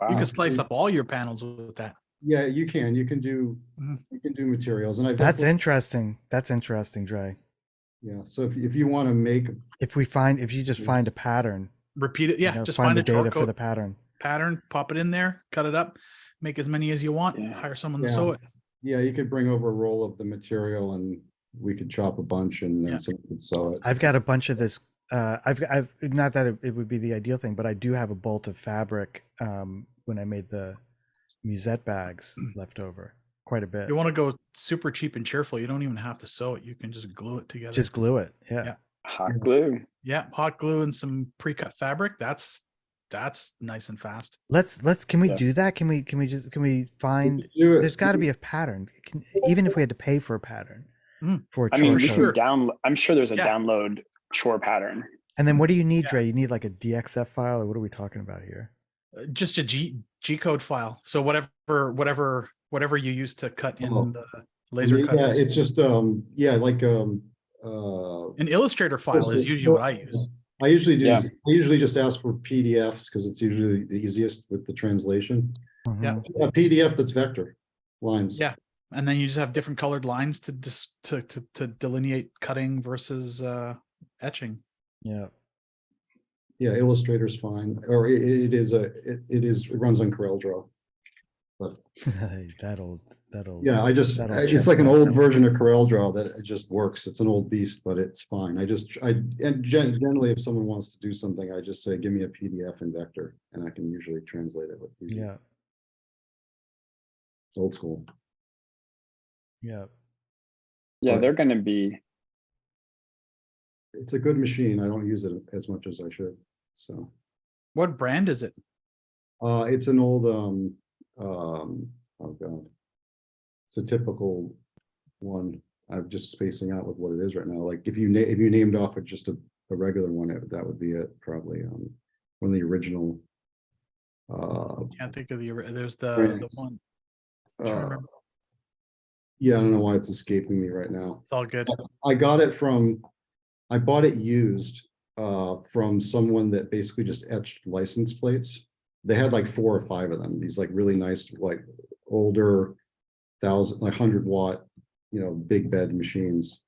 You Wow. can slice up all your panels with that. Yeah, you can do, Mhm. you can do materials and I've That's definitely, interesting. That's interesting, Dre. yeah. So if you want to make, If you just find a pattern, Repeat it. you Yeah, know, just find find the a chore data for coat the pattern. pattern, pop it in there, cut it up, make as many as you want, Yeah. hire someone to Yeah. sew it. yeah, you could bring over a roll of the material and we could chop a bunch and Yeah. then someone could sew it. I've got a bunch of this. I've not that it would be the ideal thing, but I do have a bolt of fabric when I made the musette bags left over, quite a bit. You want to go super cheap and cheerful. You don't even have to sew it. You can just glue it together. Just glue it. Yeah. Yeah. Hot glue. Yeah, hot glue and some pre-cut fabric. That's nice and fast. Can we Yeah. do that? Can we find? Do it. There's got to be a pattern. Even if we had to pay for a pattern Mm. for a I mean, chore we coat. can I'm sure there's a Yeah. download chore pattern. And then what do you need, Yeah. Dre? You need like a DXF file, or what are we talking about here? Just a G code file. So whatever you use to cut in Oh. the laser Yeah, cutters. it's just, yeah, like, An Illustrator file is usually what I use. I usually do, Yeah. I usually just ask for PDFs because it's usually the easiest with the translation. Yeah. Mhm. A PDF that's vector lines. Yeah. And then you just have different colored lines to to delineate cutting versus etching. Yeah. Yeah, Illustrator's fine, or it runs on CorelDRAW. But that'll yeah, that'll it's like an chestnut. old version of CorelDRAW that it just works. It's an old beast, but it's fine. Generally, if someone wants to do something, I just say, give me a PDF in vector, and I can usually translate it with easy. Yeah. It's old school. Yeah. Yeah, But- they're going to be. It's a good machine. I don't use it as much as I should. So, What brand is it? it's an old, oh God. It's a typical one. I'm just spacing out with what it is right now. Like if you named off it just a regular one, that would be it probably. One of the original. Can't think of there's the brands. one. I'm trying to remember. Yeah, I don't know why it's escaping me right now. It's all good. I bought it used from someone that basically just etched license plates. They had like 4 or 5 of them. These like really nice, like older 100-watt, big bed machines.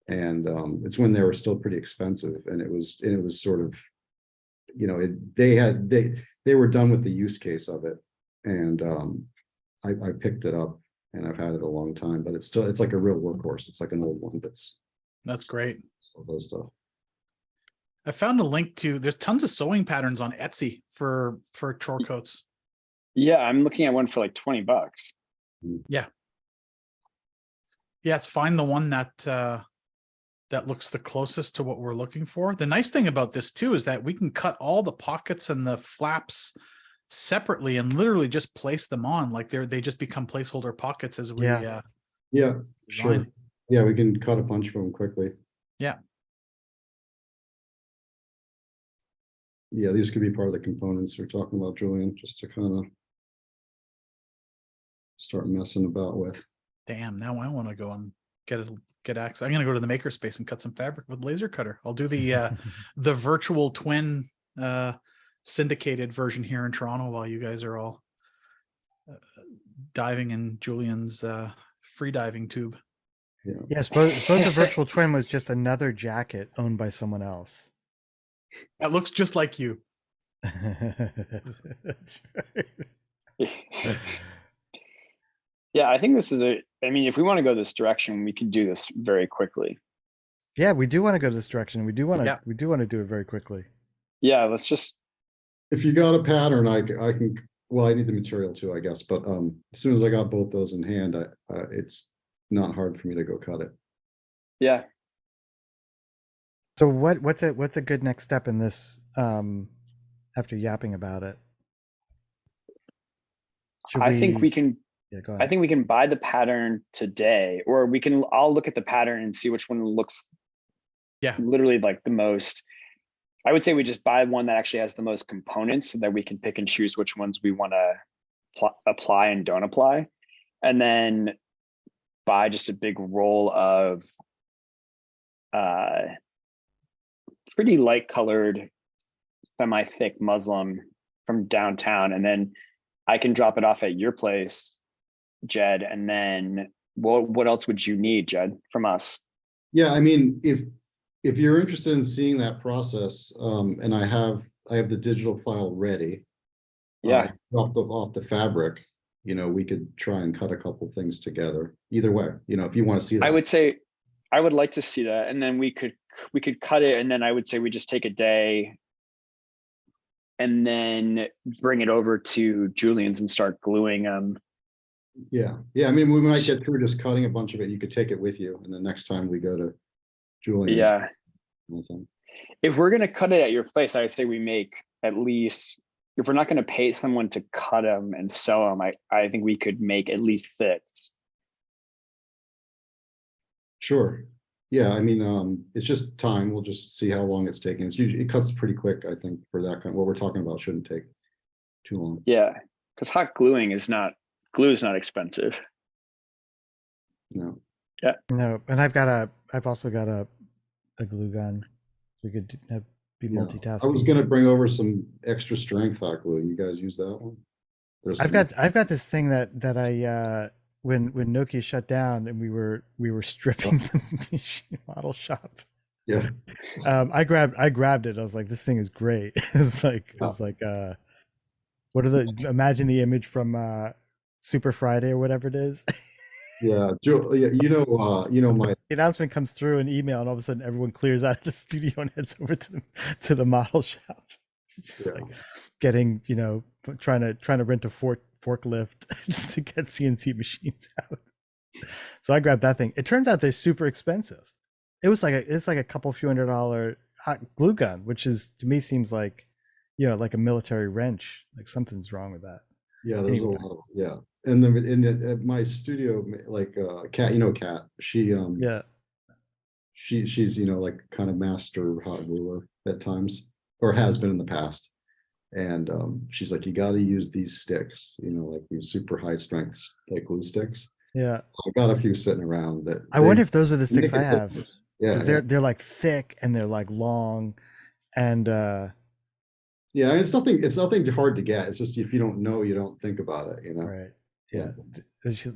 And it's when they were still pretty expensive, and it was sort of, they were done with the use case of it, and I picked it up, and I've had it a long time, but it's like a real workhorse. It's like an old one that's Great. all those stuff. I found a link to, there's tons of sewing patterns on Etsy for chore coats. Yeah, I'm looking at one for like $20. Yeah, it's find the one that that looks the closest to what we're looking for. The nice thing about this too is that we can cut all the pockets and the flaps separately and literally just place them on, like they just become placeholder pockets as we Yeah. Yeah, sure. design. Yeah, we can cut a bunch of them quickly. Yeah. Yeah, these could be part of the components we're talking about, Julian, just to kind of start messing about with. Damn, now I want to go and get access. I'm gonna go to the makerspace and cut some fabric with laser cutter. I'll do the the virtual twin syndicated version here in Toronto while you guys are all diving in Julian's free diving tube. Yeah, suppose the virtual twin was just another jacket owned by someone else. That looks just like you. That's right. Yeah, I think this is I mean, if we want to go this direction, we can do this very quickly. Yeah, we do want to go this direction. We do want to Yeah. do it very quickly. Yeah, let's just, If you got a pattern, I can, well, I need the material too, I guess, but as soon as I got both those in hand, it's not hard for me to go cut it. yeah. So what's a good next step in this after yapping about it? Should I think we can, Yeah, go I ahead. think we can buy the pattern today, or I'll look at the pattern and see which one looks Yeah. literally like the most. I would say we just buy one that actually has the most components so that we can pick and choose which ones we want to apply and don't apply. And then buy just a big roll of pretty light colored, semi-thick muslin from downtown, and then I can drop it off at your place, Jed, and then what else would you need, Jed, from us? Yeah, I mean, if you're interested in seeing that process, and I have the digital file ready. Yeah, Off the fabric, we could try and cut a couple things together. Either way, if you want to see that. I would say I would like to see that, and then we could cut it, and then I would say we just take a day and then bring it over to Julian's and start gluing them. Yeah, I mean, we might get through just cutting a bunch of it. You could take it with you, and the next time we go to Julian's. Yeah. I think. If we're gonna cut it at your place, I would say we make at least, if we're not gonna pay someone to cut them and sew them, I think we could make at least 6. Sure. Yeah, I mean, it's just time. We'll just see how long it's taking. It cuts pretty quick, I think, for that what we're talking about shouldn't take too long. Yeah, because hot gluing is not expensive. No. No, and I've also got a glue gun. We could be Yeah. multitasking. I was gonna bring over some extra strength hot glue. You guys use that one? I've got this thing that I when Nokia shut down and we were stripping the machine model shop. Yeah. I grabbed it. I was like, this thing is great. It was like what are imagine the image from Super Friday or whatever it is. Yeah, my The announcement comes through an email, and all of a sudden everyone clears out of the studio and heads over to the model shop. Just Yeah. like getting, trying to rent a forklift to get CNC machines out. So I grabbed that thing. It turns out they're super expensive. It's like a couple few $100 hot glue gun, which is, to me, seems like, like a military wrench. Like something's wrong with that. there's Anyway. a lot of and then at my studio, like Kat, Kat, she's like kind of master hot gluer at times, or has been in the past. And she's like, you got to use these sticks, like these super high strength like glue sticks. Yeah. I got a few sitting around that I wonder if those are the sticks make I a have. difference. Because Yeah, they're like thick and they're like long, and yeah, and it's nothing hard to get. It's just if you don't know, you don't think about it, right. Yeah.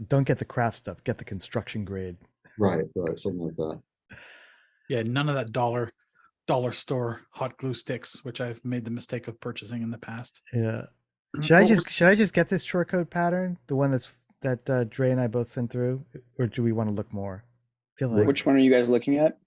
Don't get the craft stuff. Get the construction grade. Right, something like that. Yeah, none of that dollar store hot glue sticks, which I've made the mistake of purchasing in the past. Yeah. Should I just get this short code pattern, the one that Dre and I both sent through, or do we want to look more? I feel like Which one are you guys looking at?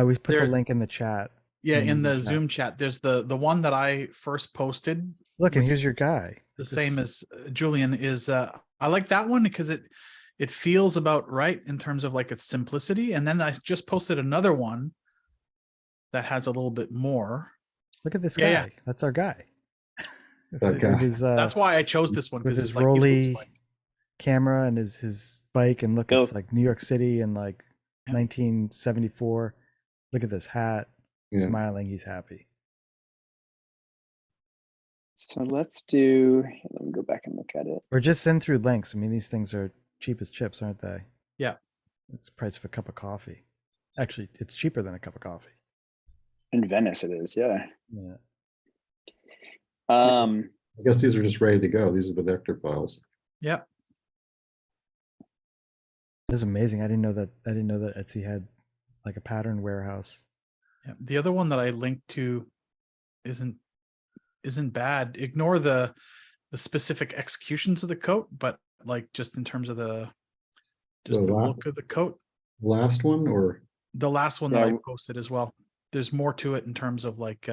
we put the There- link in the chat. Yeah, in the chat. Zoom chat, there's the one that I first posted. Look, and here's your guy. The same as Julian is. I like that one because it feels about right in terms of like its simplicity. And then I just posted another one that has a little bit more. Look at this Yeah, guy. yeah. That's our guy. Okay. With his, That's why I chose this one, with because his it's like, it looks rolly like camera and his bike, and look, Bill- it's like New York City in like Yeah. 1974. Look at this hat. Yeah. Smiling, he's happy. So let me go back and look at it. Or just send through links. I mean, these things are cheap as chips, aren't they? Yeah. It's the price of a cup of coffee. Actually, it's cheaper than a cup of coffee. In Venice, it is. Yeah. Yeah. I guess these are just ready to go. These are the vector files. yeah. This is amazing. I didn't know that Etsy had like a pattern warehouse. Yeah. The other one that I linked to isn't bad. Ignore the specific executions of the coat, but like just in terms of the look of the coat. Last one, or The last one that I Yeah. posted as well. There's more to it in terms of like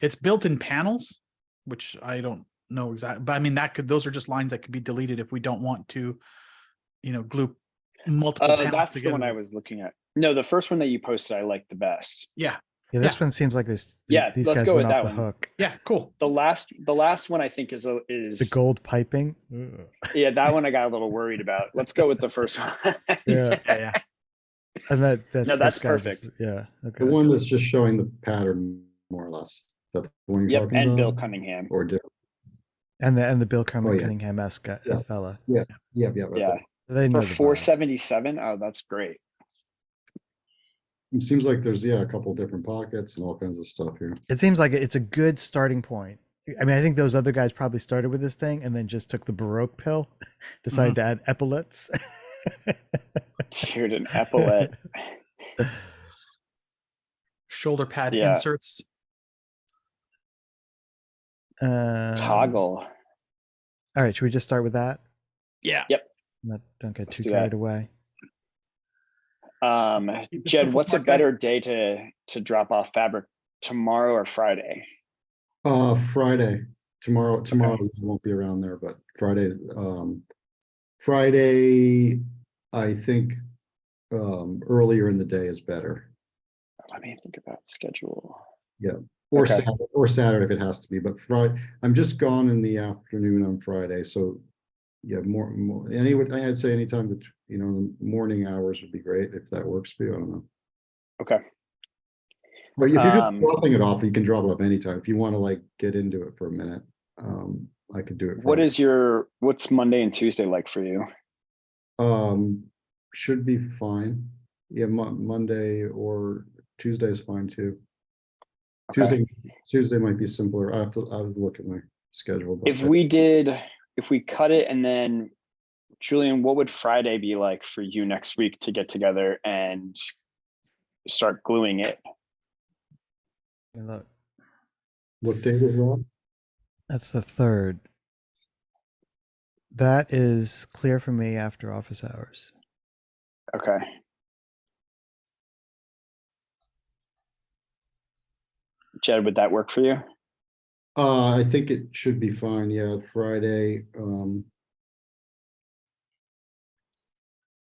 it's built in panels, which I don't know exactly, but I mean those are just lines that could be deleted if we don't want to, glue multiple panels That's together. the one I was looking at. No, the first one that you posted, I liked the best. Yeah. Yeah, this Yeah. one seems like these Yeah, these let's guys go went with off that the one. hook. Yeah, cool. The last one I think is The gold piping. Ugh. yeah, that one I got a little worried about. Let's go with the first one. Yeah. Yeah. And that No, first that's guy perfect. just- yeah. Okay. the one that's just showing the pattern more or less. That's the one you're Yep, talking and about? Bill Cunningham. Or different? And the Bill Oh, yeah. Cunningham-esque Yeah. fella. Yeah. Yeah, They for know the vibe. 477. Oh, that's great. It seems like there's a couple different pockets and all kinds of stuff here. It seems like it's a good starting point. I mean, I think those other guys probably started with this thing and then just took the Baroque pill, decided to add epaulets. Dude, an epaulet. Shoulder pad Yeah. inserts. Toggle. All right, should we just start with that? Yeah. Yep. Don't get Let's too do carried that. away. Keep it Jed, simple, what's a smart guy. better day to drop off fabric? Tomorrow or Friday? Friday, tomorrow I won't be around there, but Friday, I think, earlier in the day is better. Let me think about schedule. Yeah, or Okay. Saturday, if it has to be, but Friday, I'm just gone in the afternoon on Friday, so yeah, more, I'd say anytime, but the morning hours would be great if that works for you. I don't know. Okay. Or if you're just Um, dropping it off, you can drop it off anytime. If you want to like get into it for a minute, I could do it Friday. what's Monday and Tuesday like for you? Should be fine. Yeah, Monday or Tuesday is fine too. Okay. Tuesday might be simpler. I have to look at my schedule, but If we cut it and then Julian, what would Friday be like for you next week to get together and start gluing it? Look, what date is that? that's the 3rd. That is clear for me after office hours. Okay. Jed, would that work for you? I think it should be fine. Yeah, Friday.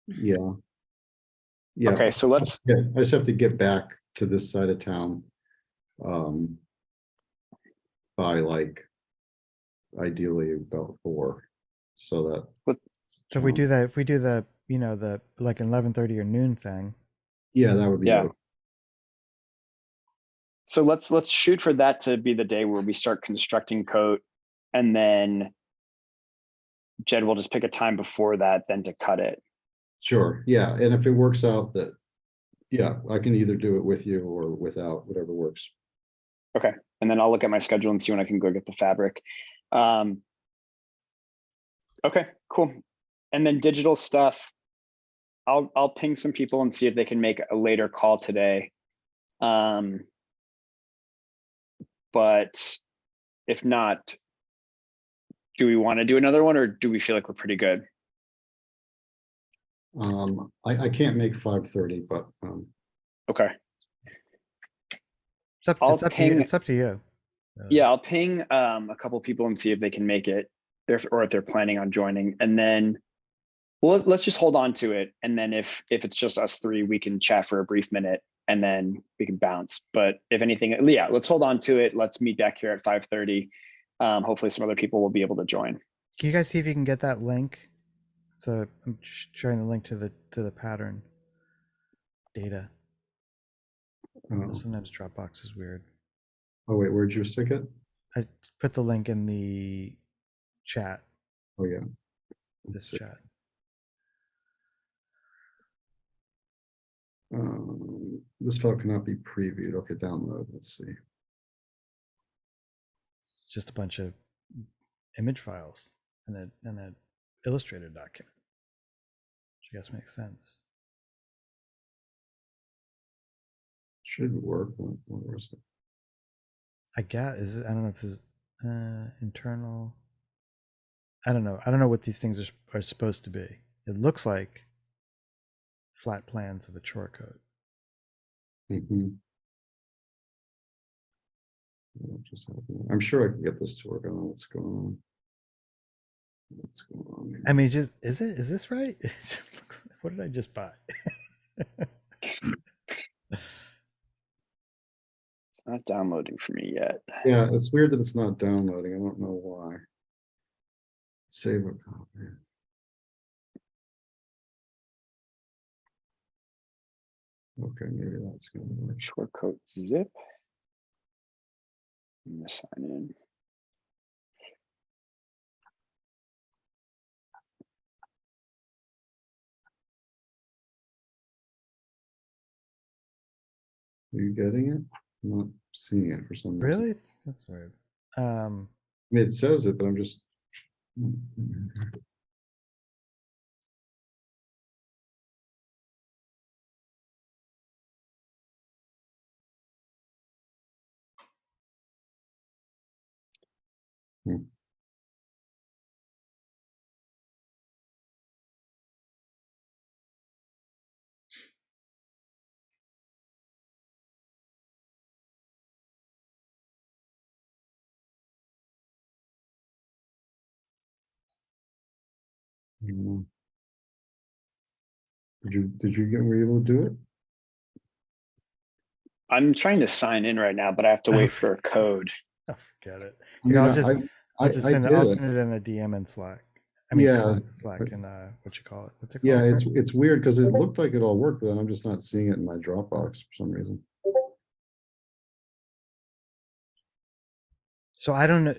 Yeah. Yeah. Okay, so let's Yeah, I just have to get back to this side of town. By like ideally about 4. So that So if we do the, the like 11:30 or noon thing, yeah, that would be yeah. okay. So let's shoot for that to be the day where we start constructing coat, and then Jed will just pick a time before that then to cut it. Sure. Yeah. And if it works out that, yeah, I can either do it with you or without, whatever works. Okay. And then I'll look at my schedule and see when I can go get the fabric. Okay, cool. And then digital stuff, I'll ping some people and see if they can make a later call today. But if not, do we want to do another one, or do we feel like we're pretty good? I can't make 5:30, but Okay. it's up I'll to you. ping. It's up to you. Yeah, I'll ping a couple people and see if they can make it, or if they're planning on joining. And then let's just hold on to it. And then if it's just us three, we can chat for a brief minute and then we can bounce. But if anything, yeah, let's hold on to it. Let's meet back here at 5:30. Hopefully some other people will be able to join. Can you guys see if you can get that link? So I'm sharing the link to the pattern data. Sometimes Dropbox is weird. oh wait, where'd you stick it? I put the link in the chat. Oh yeah. This chat. This file cannot be previewed. Okay, download. Let's see. It's just a bunch of image files and an Illustrator document, which I guess makes sense. Should work. What was it? I don't know if this is internal. I don't know. I don't know what these things are supposed to be. It looks like flat plans of a chore code. I'm sure I can get this to work. I don't know what's going on. What's going on here? I mean, is this right? It just looks like, what did I just buy? It's not downloading for me yet. Yeah, it's weird that it's not downloading. I don't know why. Save a copy. Okay, maybe that's gonna work. Short code zip. I'm gonna sign in. Are you getting it? I'm not seeing it for some reason. Really? That's weird. I mean, it says it, but I'm just. Were you able to do it? I'm trying to sign in right now, but I have to wait for a code. Oh, forget it. I Here, mean, I'll just I send it. did I'll it. send it in a DM in Slack. I mean, Yeah, Slack and what you call it? What's it called? yeah, it's weird because it looked like it all worked, but then I'm just not seeing it in my Dropbox for some reason. So I don't know.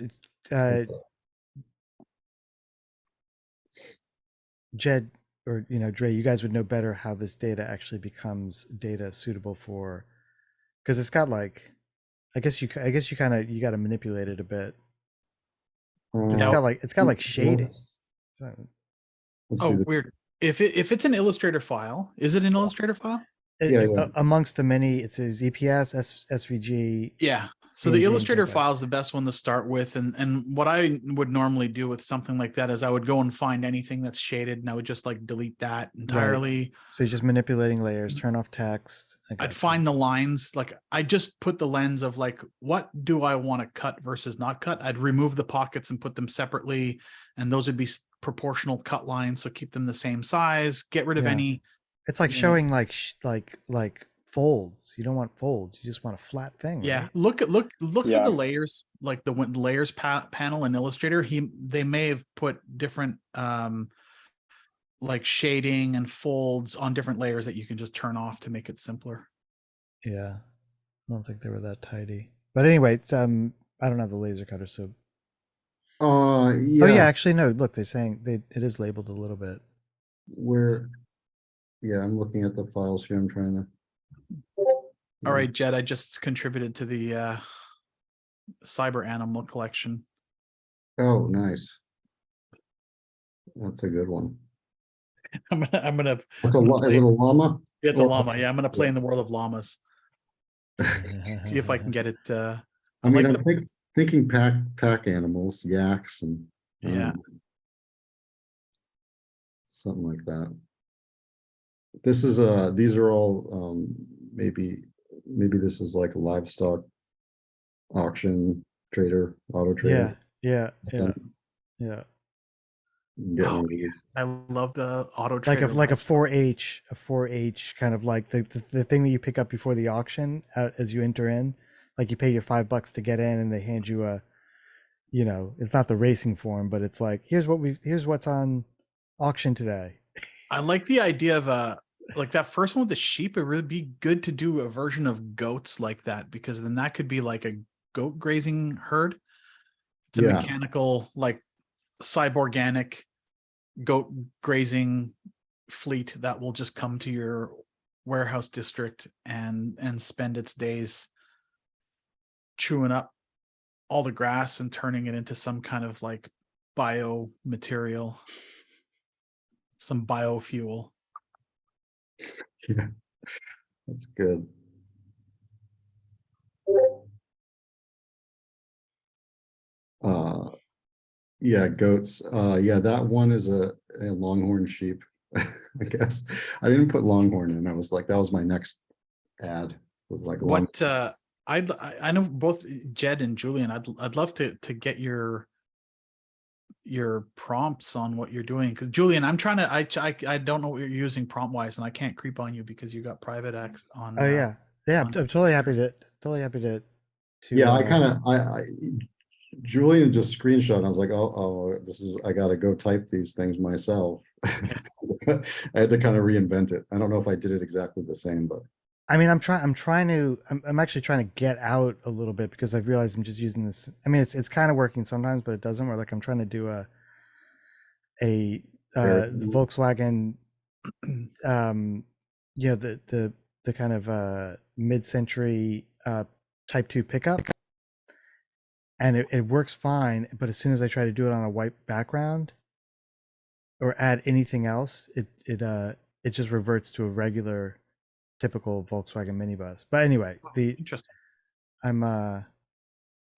Jed or Dre, you guys would know better how this data actually becomes data suitable for, because it's got like, I guess you kind of got to manipulate it a bit. Yeah. It's got like shading. So, Let's see Oh, this. weird. If it's an Illustrator file, is it an Illustrator file? Yeah, yeah. amongst the many, it says EPS, SVG. Yeah. So PNG, the and Illustrator JPEG. file is the best one to start with. And what I would normally do with something like that is I would go and find anything that's shaded and I would just like delete that entirely. So you're just manipulating layers, turn off text. I'd find the lines, like I just put the lens of like, what do I want to cut versus not cut? I'd remove the pockets and put them separately. And those would be proportional cut lines. So keep them the same size, get rid of any. It's like showing like folds. You don't want folds. You just want a flat thing. Yeah. Right? Look for Yeah. the layers, like the layers panel in Illustrator. They may have put different, like shading and folds on different layers that you can just turn off to make it simpler. Yeah. I don't think they were that tidy. But anyway, it's, I don't have the laser cutter, so. Yeah. Oh yeah, actually no. Look, they're saying it is labeled a little bit. Yeah, I'm looking at the files here. I'm trying to. All right, Jed, I just contributed to the cyber animal collection. Oh, nice. That's a good one. I'm gonna Is it a llama? It's a llama. Yeah, I'm gonna play in the world of llamas. See if I can get it. I mean, I'm thinking pack animals, yaks, and Yeah. something like that. These are all maybe this is like a livestock auction auto trader. Yeah. Get Oh, one of these. I love the auto Like trader. a 4-H kind of like the thing that you pick up before the auction as you enter in. Like you pay your $5 to get in, and they hand you a, it's not the racing form, but it's like here's what's on auction today. I like the idea of like that first one with the sheep. It would be good to do a version of goats like that, because then that could be like a goat grazing herd. It's a mechanical, like cyborganic goat grazing fleet that will just come to your warehouse district and spend its days chewing up all the grass and turning it into some kind of like bio material, some biofuel. Yeah, that's good. Yeah, goats. Yeah, that one is a longhorn sheep. I guess I didn't put longhorn in. I was like, that was my next ad. It was like What I know both Jed and Julian. I'd love to get your prompts on what you're doing, because Julian, I'm trying to I don't know what you're using prompt wise, and I can't creep on you because you got private access on. Oh yeah. I'm totally happy to Yeah, I Julian just screenshot. And I was like, oh, I got to go type these things myself. I had to kind of reinvent it. I don't know if I did it exactly the same, but I mean, I'm actually trying to get out a little bit, because I've realized I'm just using this. I mean, it's kind of working sometimes, but it doesn't work. Like I'm trying to do the Volkswagen, the kind of mid-century Type 2 pickup, and it works fine. But as soon as I try to do it on a white background or add anything else, it just reverts to a regular, typical Volkswagen minibus. But anyway, Interesting. I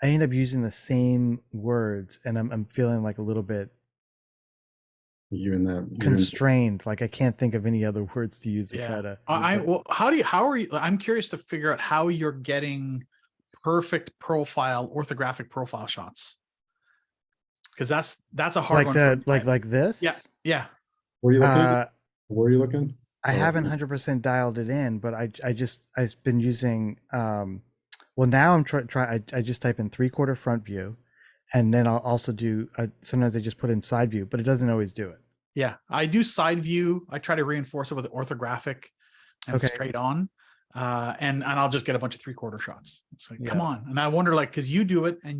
end up using the same words, and I'm feeling like a little bit You and that. constrained. Like I can't think of any other words to use to try to. Well, how are you? I'm curious to figure out how you're getting perfect profile, orthographic profile shots. Because that's a hard like one. the like this. Yeah. Where are you looking? Uh, Where are you looking? I Oh, haven't yeah. 100% dialed it in, but I've been using well now I'm I just type in 3/4 front view, and then I'll also do sometimes I just put in side view, but it doesn't always do it. Yeah, I do side view. I try to reinforce it with orthographic and Okay. straight on. And I'll just get a bunch of 3/4 shots. It's like, come Yeah. on. And I wonder, like, because you do it and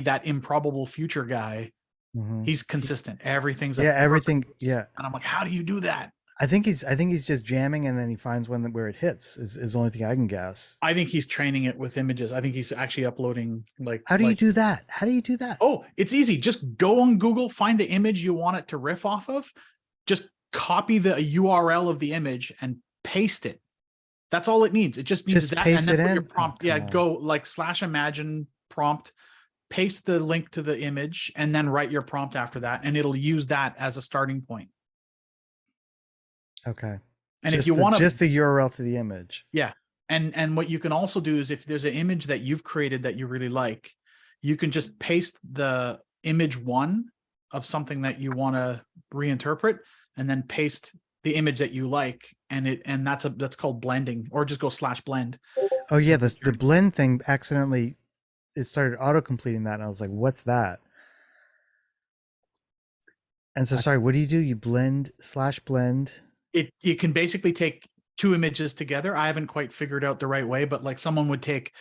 that improbable future guy, Mhm. he's consistent. Everything's a Yeah, everything. perfect- Yeah, And I'm like, how do you do that? I think he's just jamming, and then he finds one where it hits. Is the only thing I can guess. I think he's training it with images. I think he's actually uploading How do you do that? How do you do that? Oh, it's easy. Just go on Google, find the image you want it to riff off of. Just copy the URL of the image and paste it. That's all it needs. It just needs Just that. paste And then it put your in? Oh, prompt. Yeah, come on. go like /imagine prompt, paste the link to the image, and then write your prompt after that. And it'll use that as a starting point. Okay. And Just if you the- want to, just the URL to the image. yeah. And what you can also do is if there's an image that you've created that you really like, you can just paste the image one of something that you want to reinterpret, and then paste the image that you like, and that's called blending, or just go /blend. Oh yeah, the blend thing accidentally it started auto completing that, and I was like, what's that? And so sorry, what do? You blend /blend? You can basically take two images together. I haven't quite figured out the right way, but like someone would take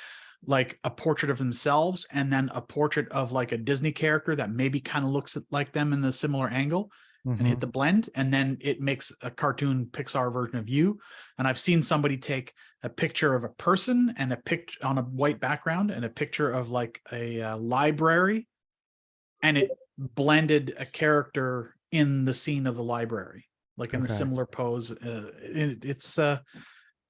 like a portrait of themselves and then a portrait of like a Disney character that maybe kind of looks like them in the similar angle, and hit the blend, and then it makes a cartoon Pixar version of you. And I've seen somebody take a picture of a person and a picture on a white background and a picture of like a library, and it blended a character in the scene of the library, like in a Okay. similar pose.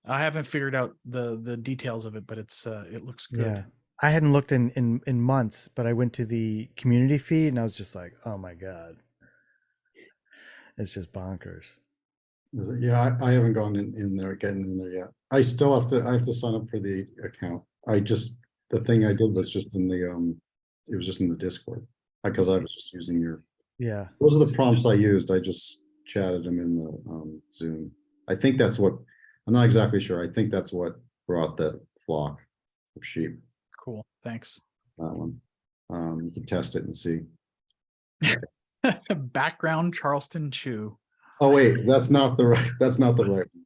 I haven't figured out the details of it, but it looks good. Yeah. I hadn't looked in months, but I went to the community feed and I was just like, oh my God. It's just bonkers. Yeah, I haven't gone in there, getting in there yet. I still have to sign up for the account. The thing I did was just in the it was just in the Discord, because I was just using your, Yeah. those are the prompts I used. I just chatted them in the Zoom. I think that's what, I'm not exactly sure. I think that's what brought that flock of sheep, Cool. Thanks. that one. You can test it and see. Background Charleston Chew. Oh wait, that's not the right one.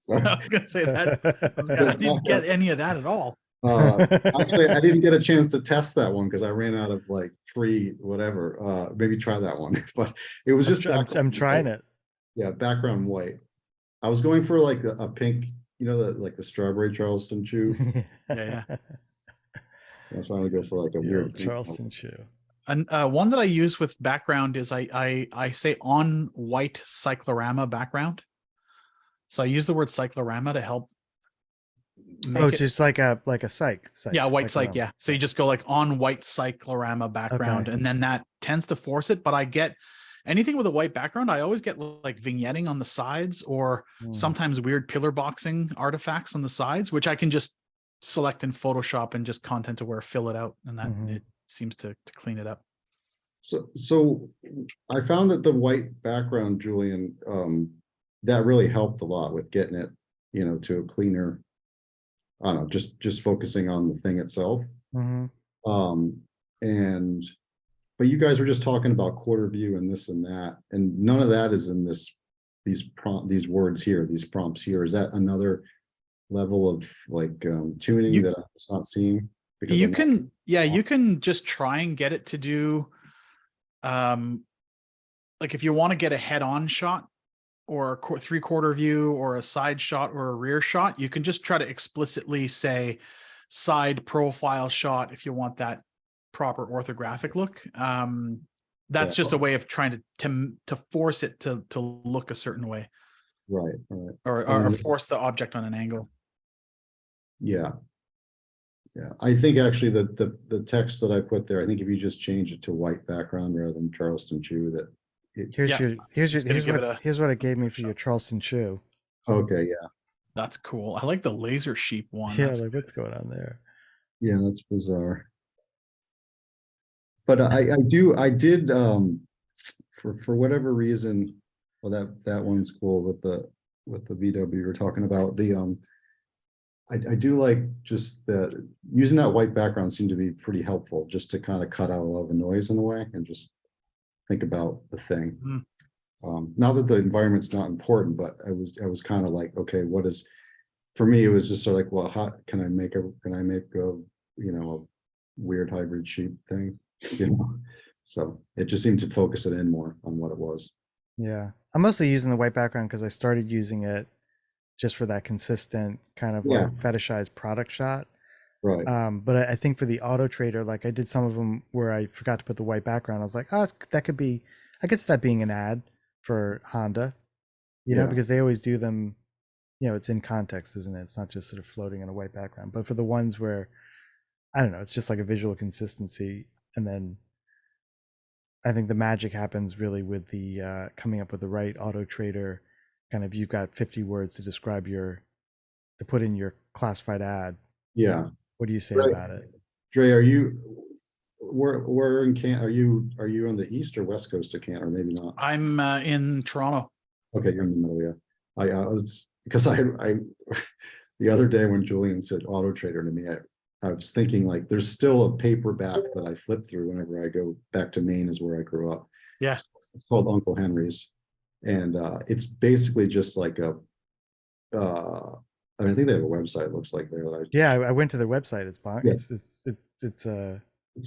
Sorry. I was gonna say that. I didn't get any of that at all. Actually, I didn't get a chance to test that one because I ran out of like free whatever. Maybe try that one, but it was just. I'm trying it. Yeah, background white. I was going for like a pink, like the strawberry Charleston chew. Yeah. I was trying to go for like a The weird old pink Charleston Chew. And one that I use with background is I say on white cyclorama background. So I use the word cyclorama to help make it, just like a psych. yeah, white cyc, cyclorama. yeah. So you just go like on white cyclorama background, Okay. and then that tends to force it. But I get anything with a white background, I always get like vignetting on the sides, or sometimes weird pillar boxing artifacts on the sides, which I can just select in Photoshop and just content aware fill it out, and that it seems to clean it up. So I found that the white background, Julian, that really helped a lot with getting it, to a cleaner. I don't know, just focusing on the thing itself. But you guys were just talking about quarter view and this and that, and none of that is in these words here, these prompts here. Is that another level of like tuning that I'm just not seeing? Because you can just try and get it to do like if you want to get a head-on shot or a 3/4 view or a side shot or a rear shot, you can just try to explicitly say side profile shot if you want that proper orthographic look. That's Yeah. just a way of trying to force it to look a certain way, Right, right. or force the object on an angle. Yeah. Yeah, I think actually the text that I put there, I think if you just change it to white background rather than Charleston Chew, that it, Here's Yeah, your here's your it's gonna give it a- here's what it gave me for your Charleston Chew. okay, yeah, That's cool. I like the laser sheep one. Yeah, That's like what's going on there? yeah, that's bizarre. But I did for whatever reason, well that one's cool with the VW we're talking about. I do like just the using that white background seemed to be pretty helpful just to kind of cut out a lot of the noise in a way and just think about the thing. Not that the environment's not important, but I was kind of like, okay, what is, for me, it was just sort of like, well, how can I make a weird hybrid sheep thing, So it just seemed to focus it in more on what it was. Yeah, I'm mostly using the white background because I started using it just for that consistent kind of Yeah. like fetishized product shot. Right. But I think for the auto trader, like I did some of them where I forgot to put the white background. I was like, oh, that could be, I guess that being an ad for Honda, Yeah. because they always do them, it's in context, isn't it? It's not just sort of floating in a white background. But for the ones where, I don't know, it's just like a visual consistency. And then I think the magic happens really with the coming up with the right auto trader. Kind of, you've got 50 words to describe to put in your classified ad. Yeah. What do you say Right. about it? Dre, are you where in Can are you on the east or west coast of Can, or maybe not? I'm in Toronto. Okay, you're in the middle, yeah. I was because I the other day when Julian said auto trader to me, I was thinking like there's still a paperback that I flip through whenever I go back to Maine, is where I grew up. Yeah. It's called Uncle Henry's. And it's basically just like I think they have a website, it looks like there. I went to their website. It's Yeah. it's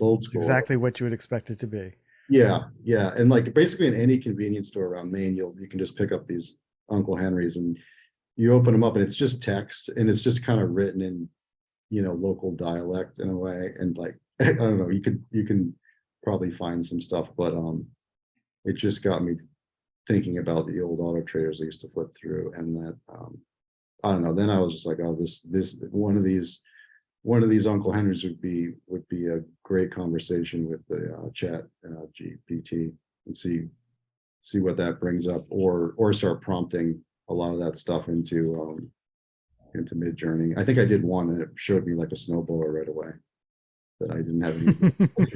old it's school. exactly what you would expect it to be. Yeah, yeah. And like basically in any convenience store around Maine, you can just pick up these Uncle Henry's and you open them up and it's just text and it's just kind of written in, local dialect in a way. And like, I don't know, you can probably find some stuff, but it just got me thinking about the old auto traders I used to flip through, and that I don't know. Then I was just like, oh, this one of these Uncle Henrys would be a great conversation with the chat GPT and see what that brings up, or start prompting a lot of that stuff into Mid-Journey. I think I did one and it showed me like a snowblower right away that I didn't have any. Because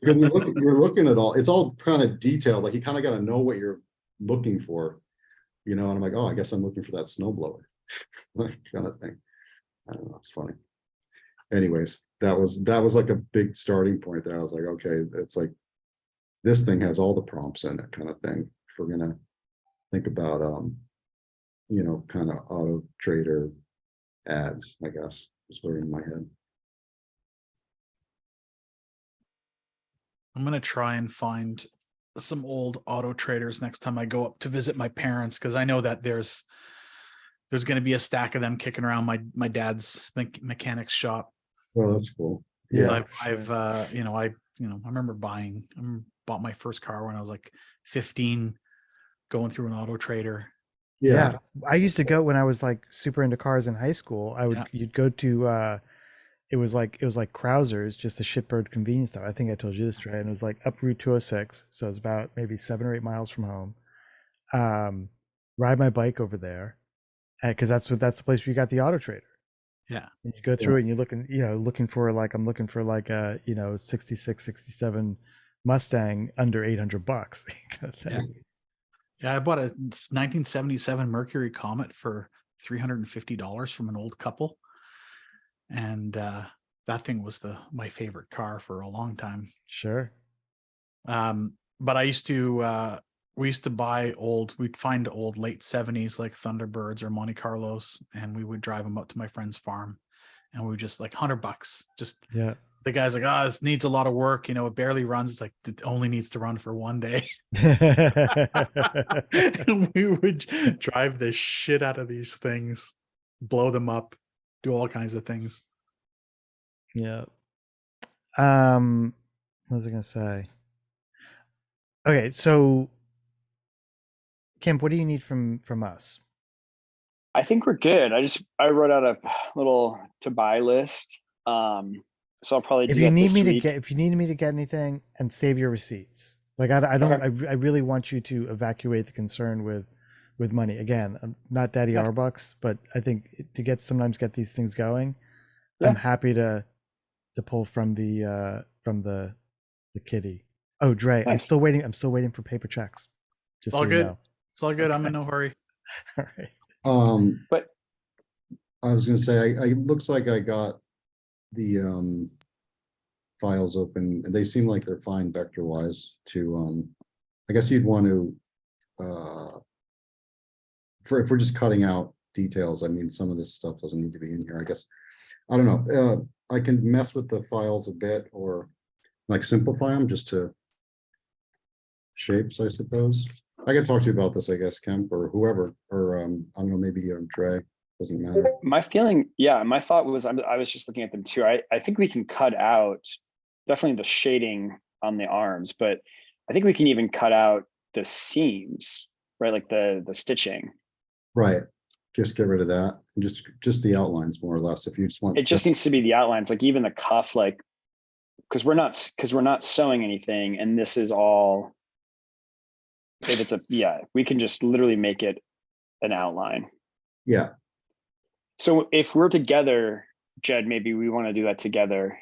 you're looking at all, it's all kind of detailed. Like you kind of got to know what you're looking for, and I'm like, oh, I guess I'm looking for that snowblower, kind of thing. I don't know, it's funny. Anyways, that was like a big starting point there. I was like, okay, it's like this thing has all the prompts in it, kind of thing. If we're gonna think about kind of auto trader ads, I guess is what in my head. I'm gonna try and find some old auto traders next time I go up to visit my parents, because I know that there's going to be a stack of them kicking around my dad's mechanic's shop. Well, that's cool. Yeah, I've I remember bought my first car when I was like 15, going through an auto trader. Yeah. I used to go when I was like super into cars in high school. You'd go to it was like Krauser's, just a shipboard convenience store. I think I told you this, Trey, and it was like up Route 206, so it's about maybe 7 or 8 miles from home. Ride my bike over there, because that's the place where you got the auto trader. Yeah, and you go through it and you're looking for like a 66, 67 Mustang under $800 kind of thing. Yeah, I bought a 1977 Mercury Comet for $350 from an old couple. And that thing was my favorite car for a long time. Sure. But we used to buy we'd find old late 70s like Thunderbirds or Monte Carlos, and we would drive them up to my friend's farm, and we would just like $100. Just the guy's like, oh, this needs a lot of work, it barely runs. It's like, it only needs to run for one day. And we would drive the shit out of these things, blow them up, do all kinds of things. Yeah. What was I gonna say? Okay, so Kemp, what do you need from us? I think we're good. I wrote out a little to buy list. So I'll probably If do you that need this me to week. get, if you need me to get anything, and save your receipts. Like I don't, Okay. I really want you to evacuate the concern with money. Again, I'm not Daddy Yeah. Arbucks, but I think to sometimes get these things going, I'm Yeah. happy to pull from the kitty. Oh, Dre, I'm Nice. still waiting. I'm still waiting for paper checks. It's Just so all you good. know. It's all good. I'm Okay. in no hurry. All right. But I was gonna say, I looks like I got the files open, and they seem like they're fine vector wise to I guess you'd want to for if we're just cutting out details, I mean, some of this stuff doesn't need to be in here, I guess. I don't know. I can mess with the files a bit or like simplify them just to shapes, I suppose. I can talk to you about this, I guess, Kemp, or whoever, or I don't know, maybe Trey, doesn't matter. my feeling, my thought was, I was just looking at them too. I think we can cut out definitely the shading on the arms, but I think we can even cut out the seams, right? Like the stitching. Right. Just get rid of that. Just the outlines more or less. If you just want It just needs to be the outlines, like even the cuff, like, because we're not sewing anything, and this is all. If it's we can just literally make it an outline. yeah, So if we're together, Jed, maybe we want to do that together.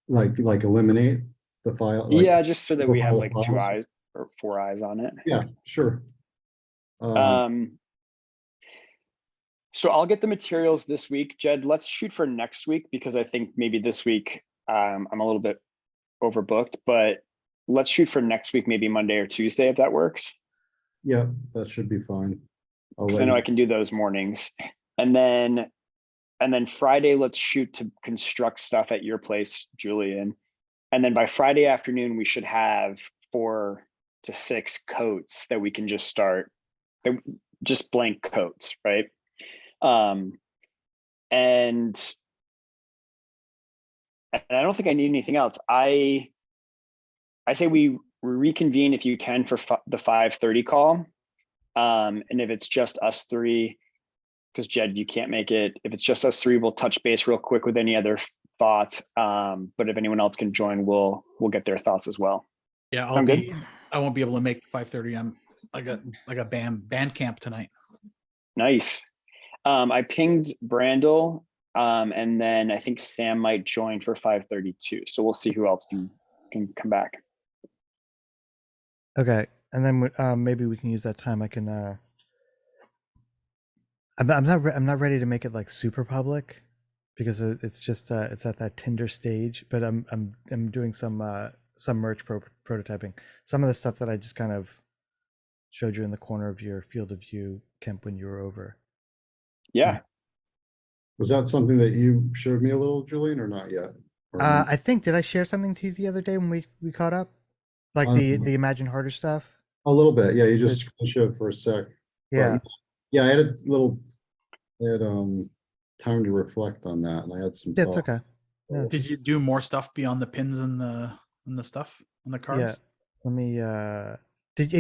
like eliminate the file, like Yeah, just so that we have all the like two files. eyes or four eyes on it. Yeah, sure. Um, so I'll get the materials this week. Jed, let's shoot for next week, because I think maybe this week I'm a little bit overbooked, but let's shoot for next week, maybe Monday or Tuesday, if that works. Yeah, that should be fine. I'll Because let I know you. I can do those mornings. And then Friday, let's shoot to construct stuff at your place, Julian. And then by Friday afternoon, we should have 4 to 6 coats that we can just start, just blank coats, right? And I don't think I need anything else. I say we reconvene if you can for the 5:30 call. And if it's just us three, because Jed, you can't make it. If it's just us three, we'll touch base real quick with any other thoughts. But if anyone else can join, we'll get their thoughts as well. Yeah, Sound good? I won't be able to make 5:30. I got band camp tonight. Nice. I pinged Brandel, and then I think Sam might join for 5:32. So we'll see who else can come back. Okay, and then maybe we can use that time. I can. I'm not ready to make it like super public, because it's just it's at that Tinder stage. But I'm doing some merch prototyping. Some of the stuff that I just kind of showed you in the corner of your field of view, Kemp, when you were over. Yeah. Was that something that you showed me a little, Julian, or not yet? Or I think, did I share something to you the other day when we caught up, like Um, the Imagine Harder stuff? a little bit, yeah. You The- just showed for a sec. Yeah. But yeah, I had a little. I had time to reflect on that, and I had some Yeah, it's thoughts. okay. Yeah. Did you do more stuff beyond the pins and the stuff on the Yeah. cards? Let me and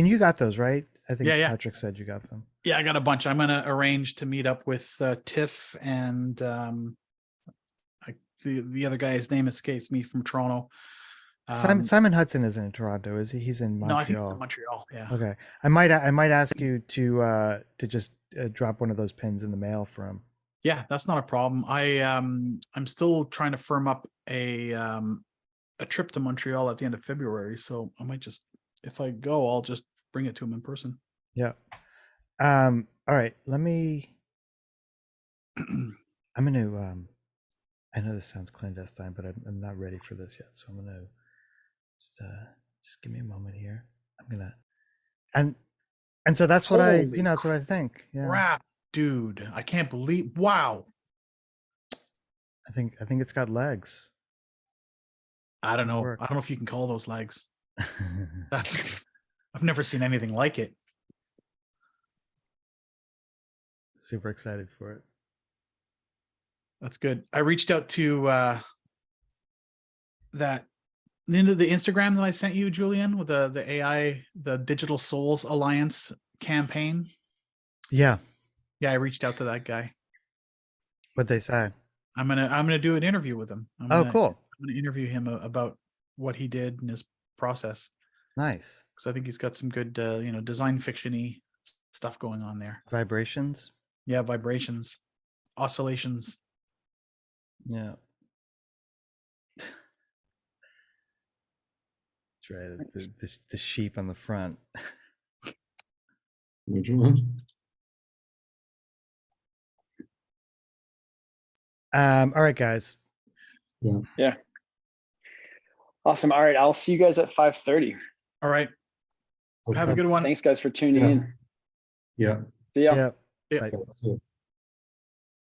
you got those, right? I think Yeah. Patrick said you got them. Yeah, I got a bunch. I'm gonna arrange to meet up with Tiff and the other guy. His name escapes me, from Toronto. Simon Hudson isn't in Toronto, is he? He's in Montreal. No, I think he's in Montreal. Yeah. Okay. I might ask you to just drop one of those pins in the mail for him. Yeah, that's not a problem. I'm still trying to firm up a trip to Montreal at the end of February, so I might just, if I go, I'll just bring it to him in person. Yeah. All right. Let me. I'm gonna. I know this sounds clandestine, but I'm not ready for this yet, so I'm gonna just give me a moment here. I'm gonna and so that's what Holy that's what I think. Yeah. Crap, dude! I can't believe. Wow. I think it's got legs. I don't know. Work. I don't know if you can call those legs. That's. I've never seen anything like it. Super excited for it. That's good. I reached out to that into the Instagram that I sent you, Julian, with the AI, the Digital Souls Alliance campaign. Yeah. Yeah, I reached out to that guy. What they say. I'm gonna do an interview with him. Oh, cool. I'm gonna interview him about what he did in his process, Nice. because I think he's got some good design fiction-y stuff going on there. Vibrations. Yeah, vibrations, oscillations. Yeah. That's right. The sheep on the front. Which one? All right, guys. Awesome. All right. I'll see you guys at 5:30. All right, have a good one. Thanks guys for tuning Yeah. in. Yeah. See ya. Yeah. Yeah. Bye. Yeah, so-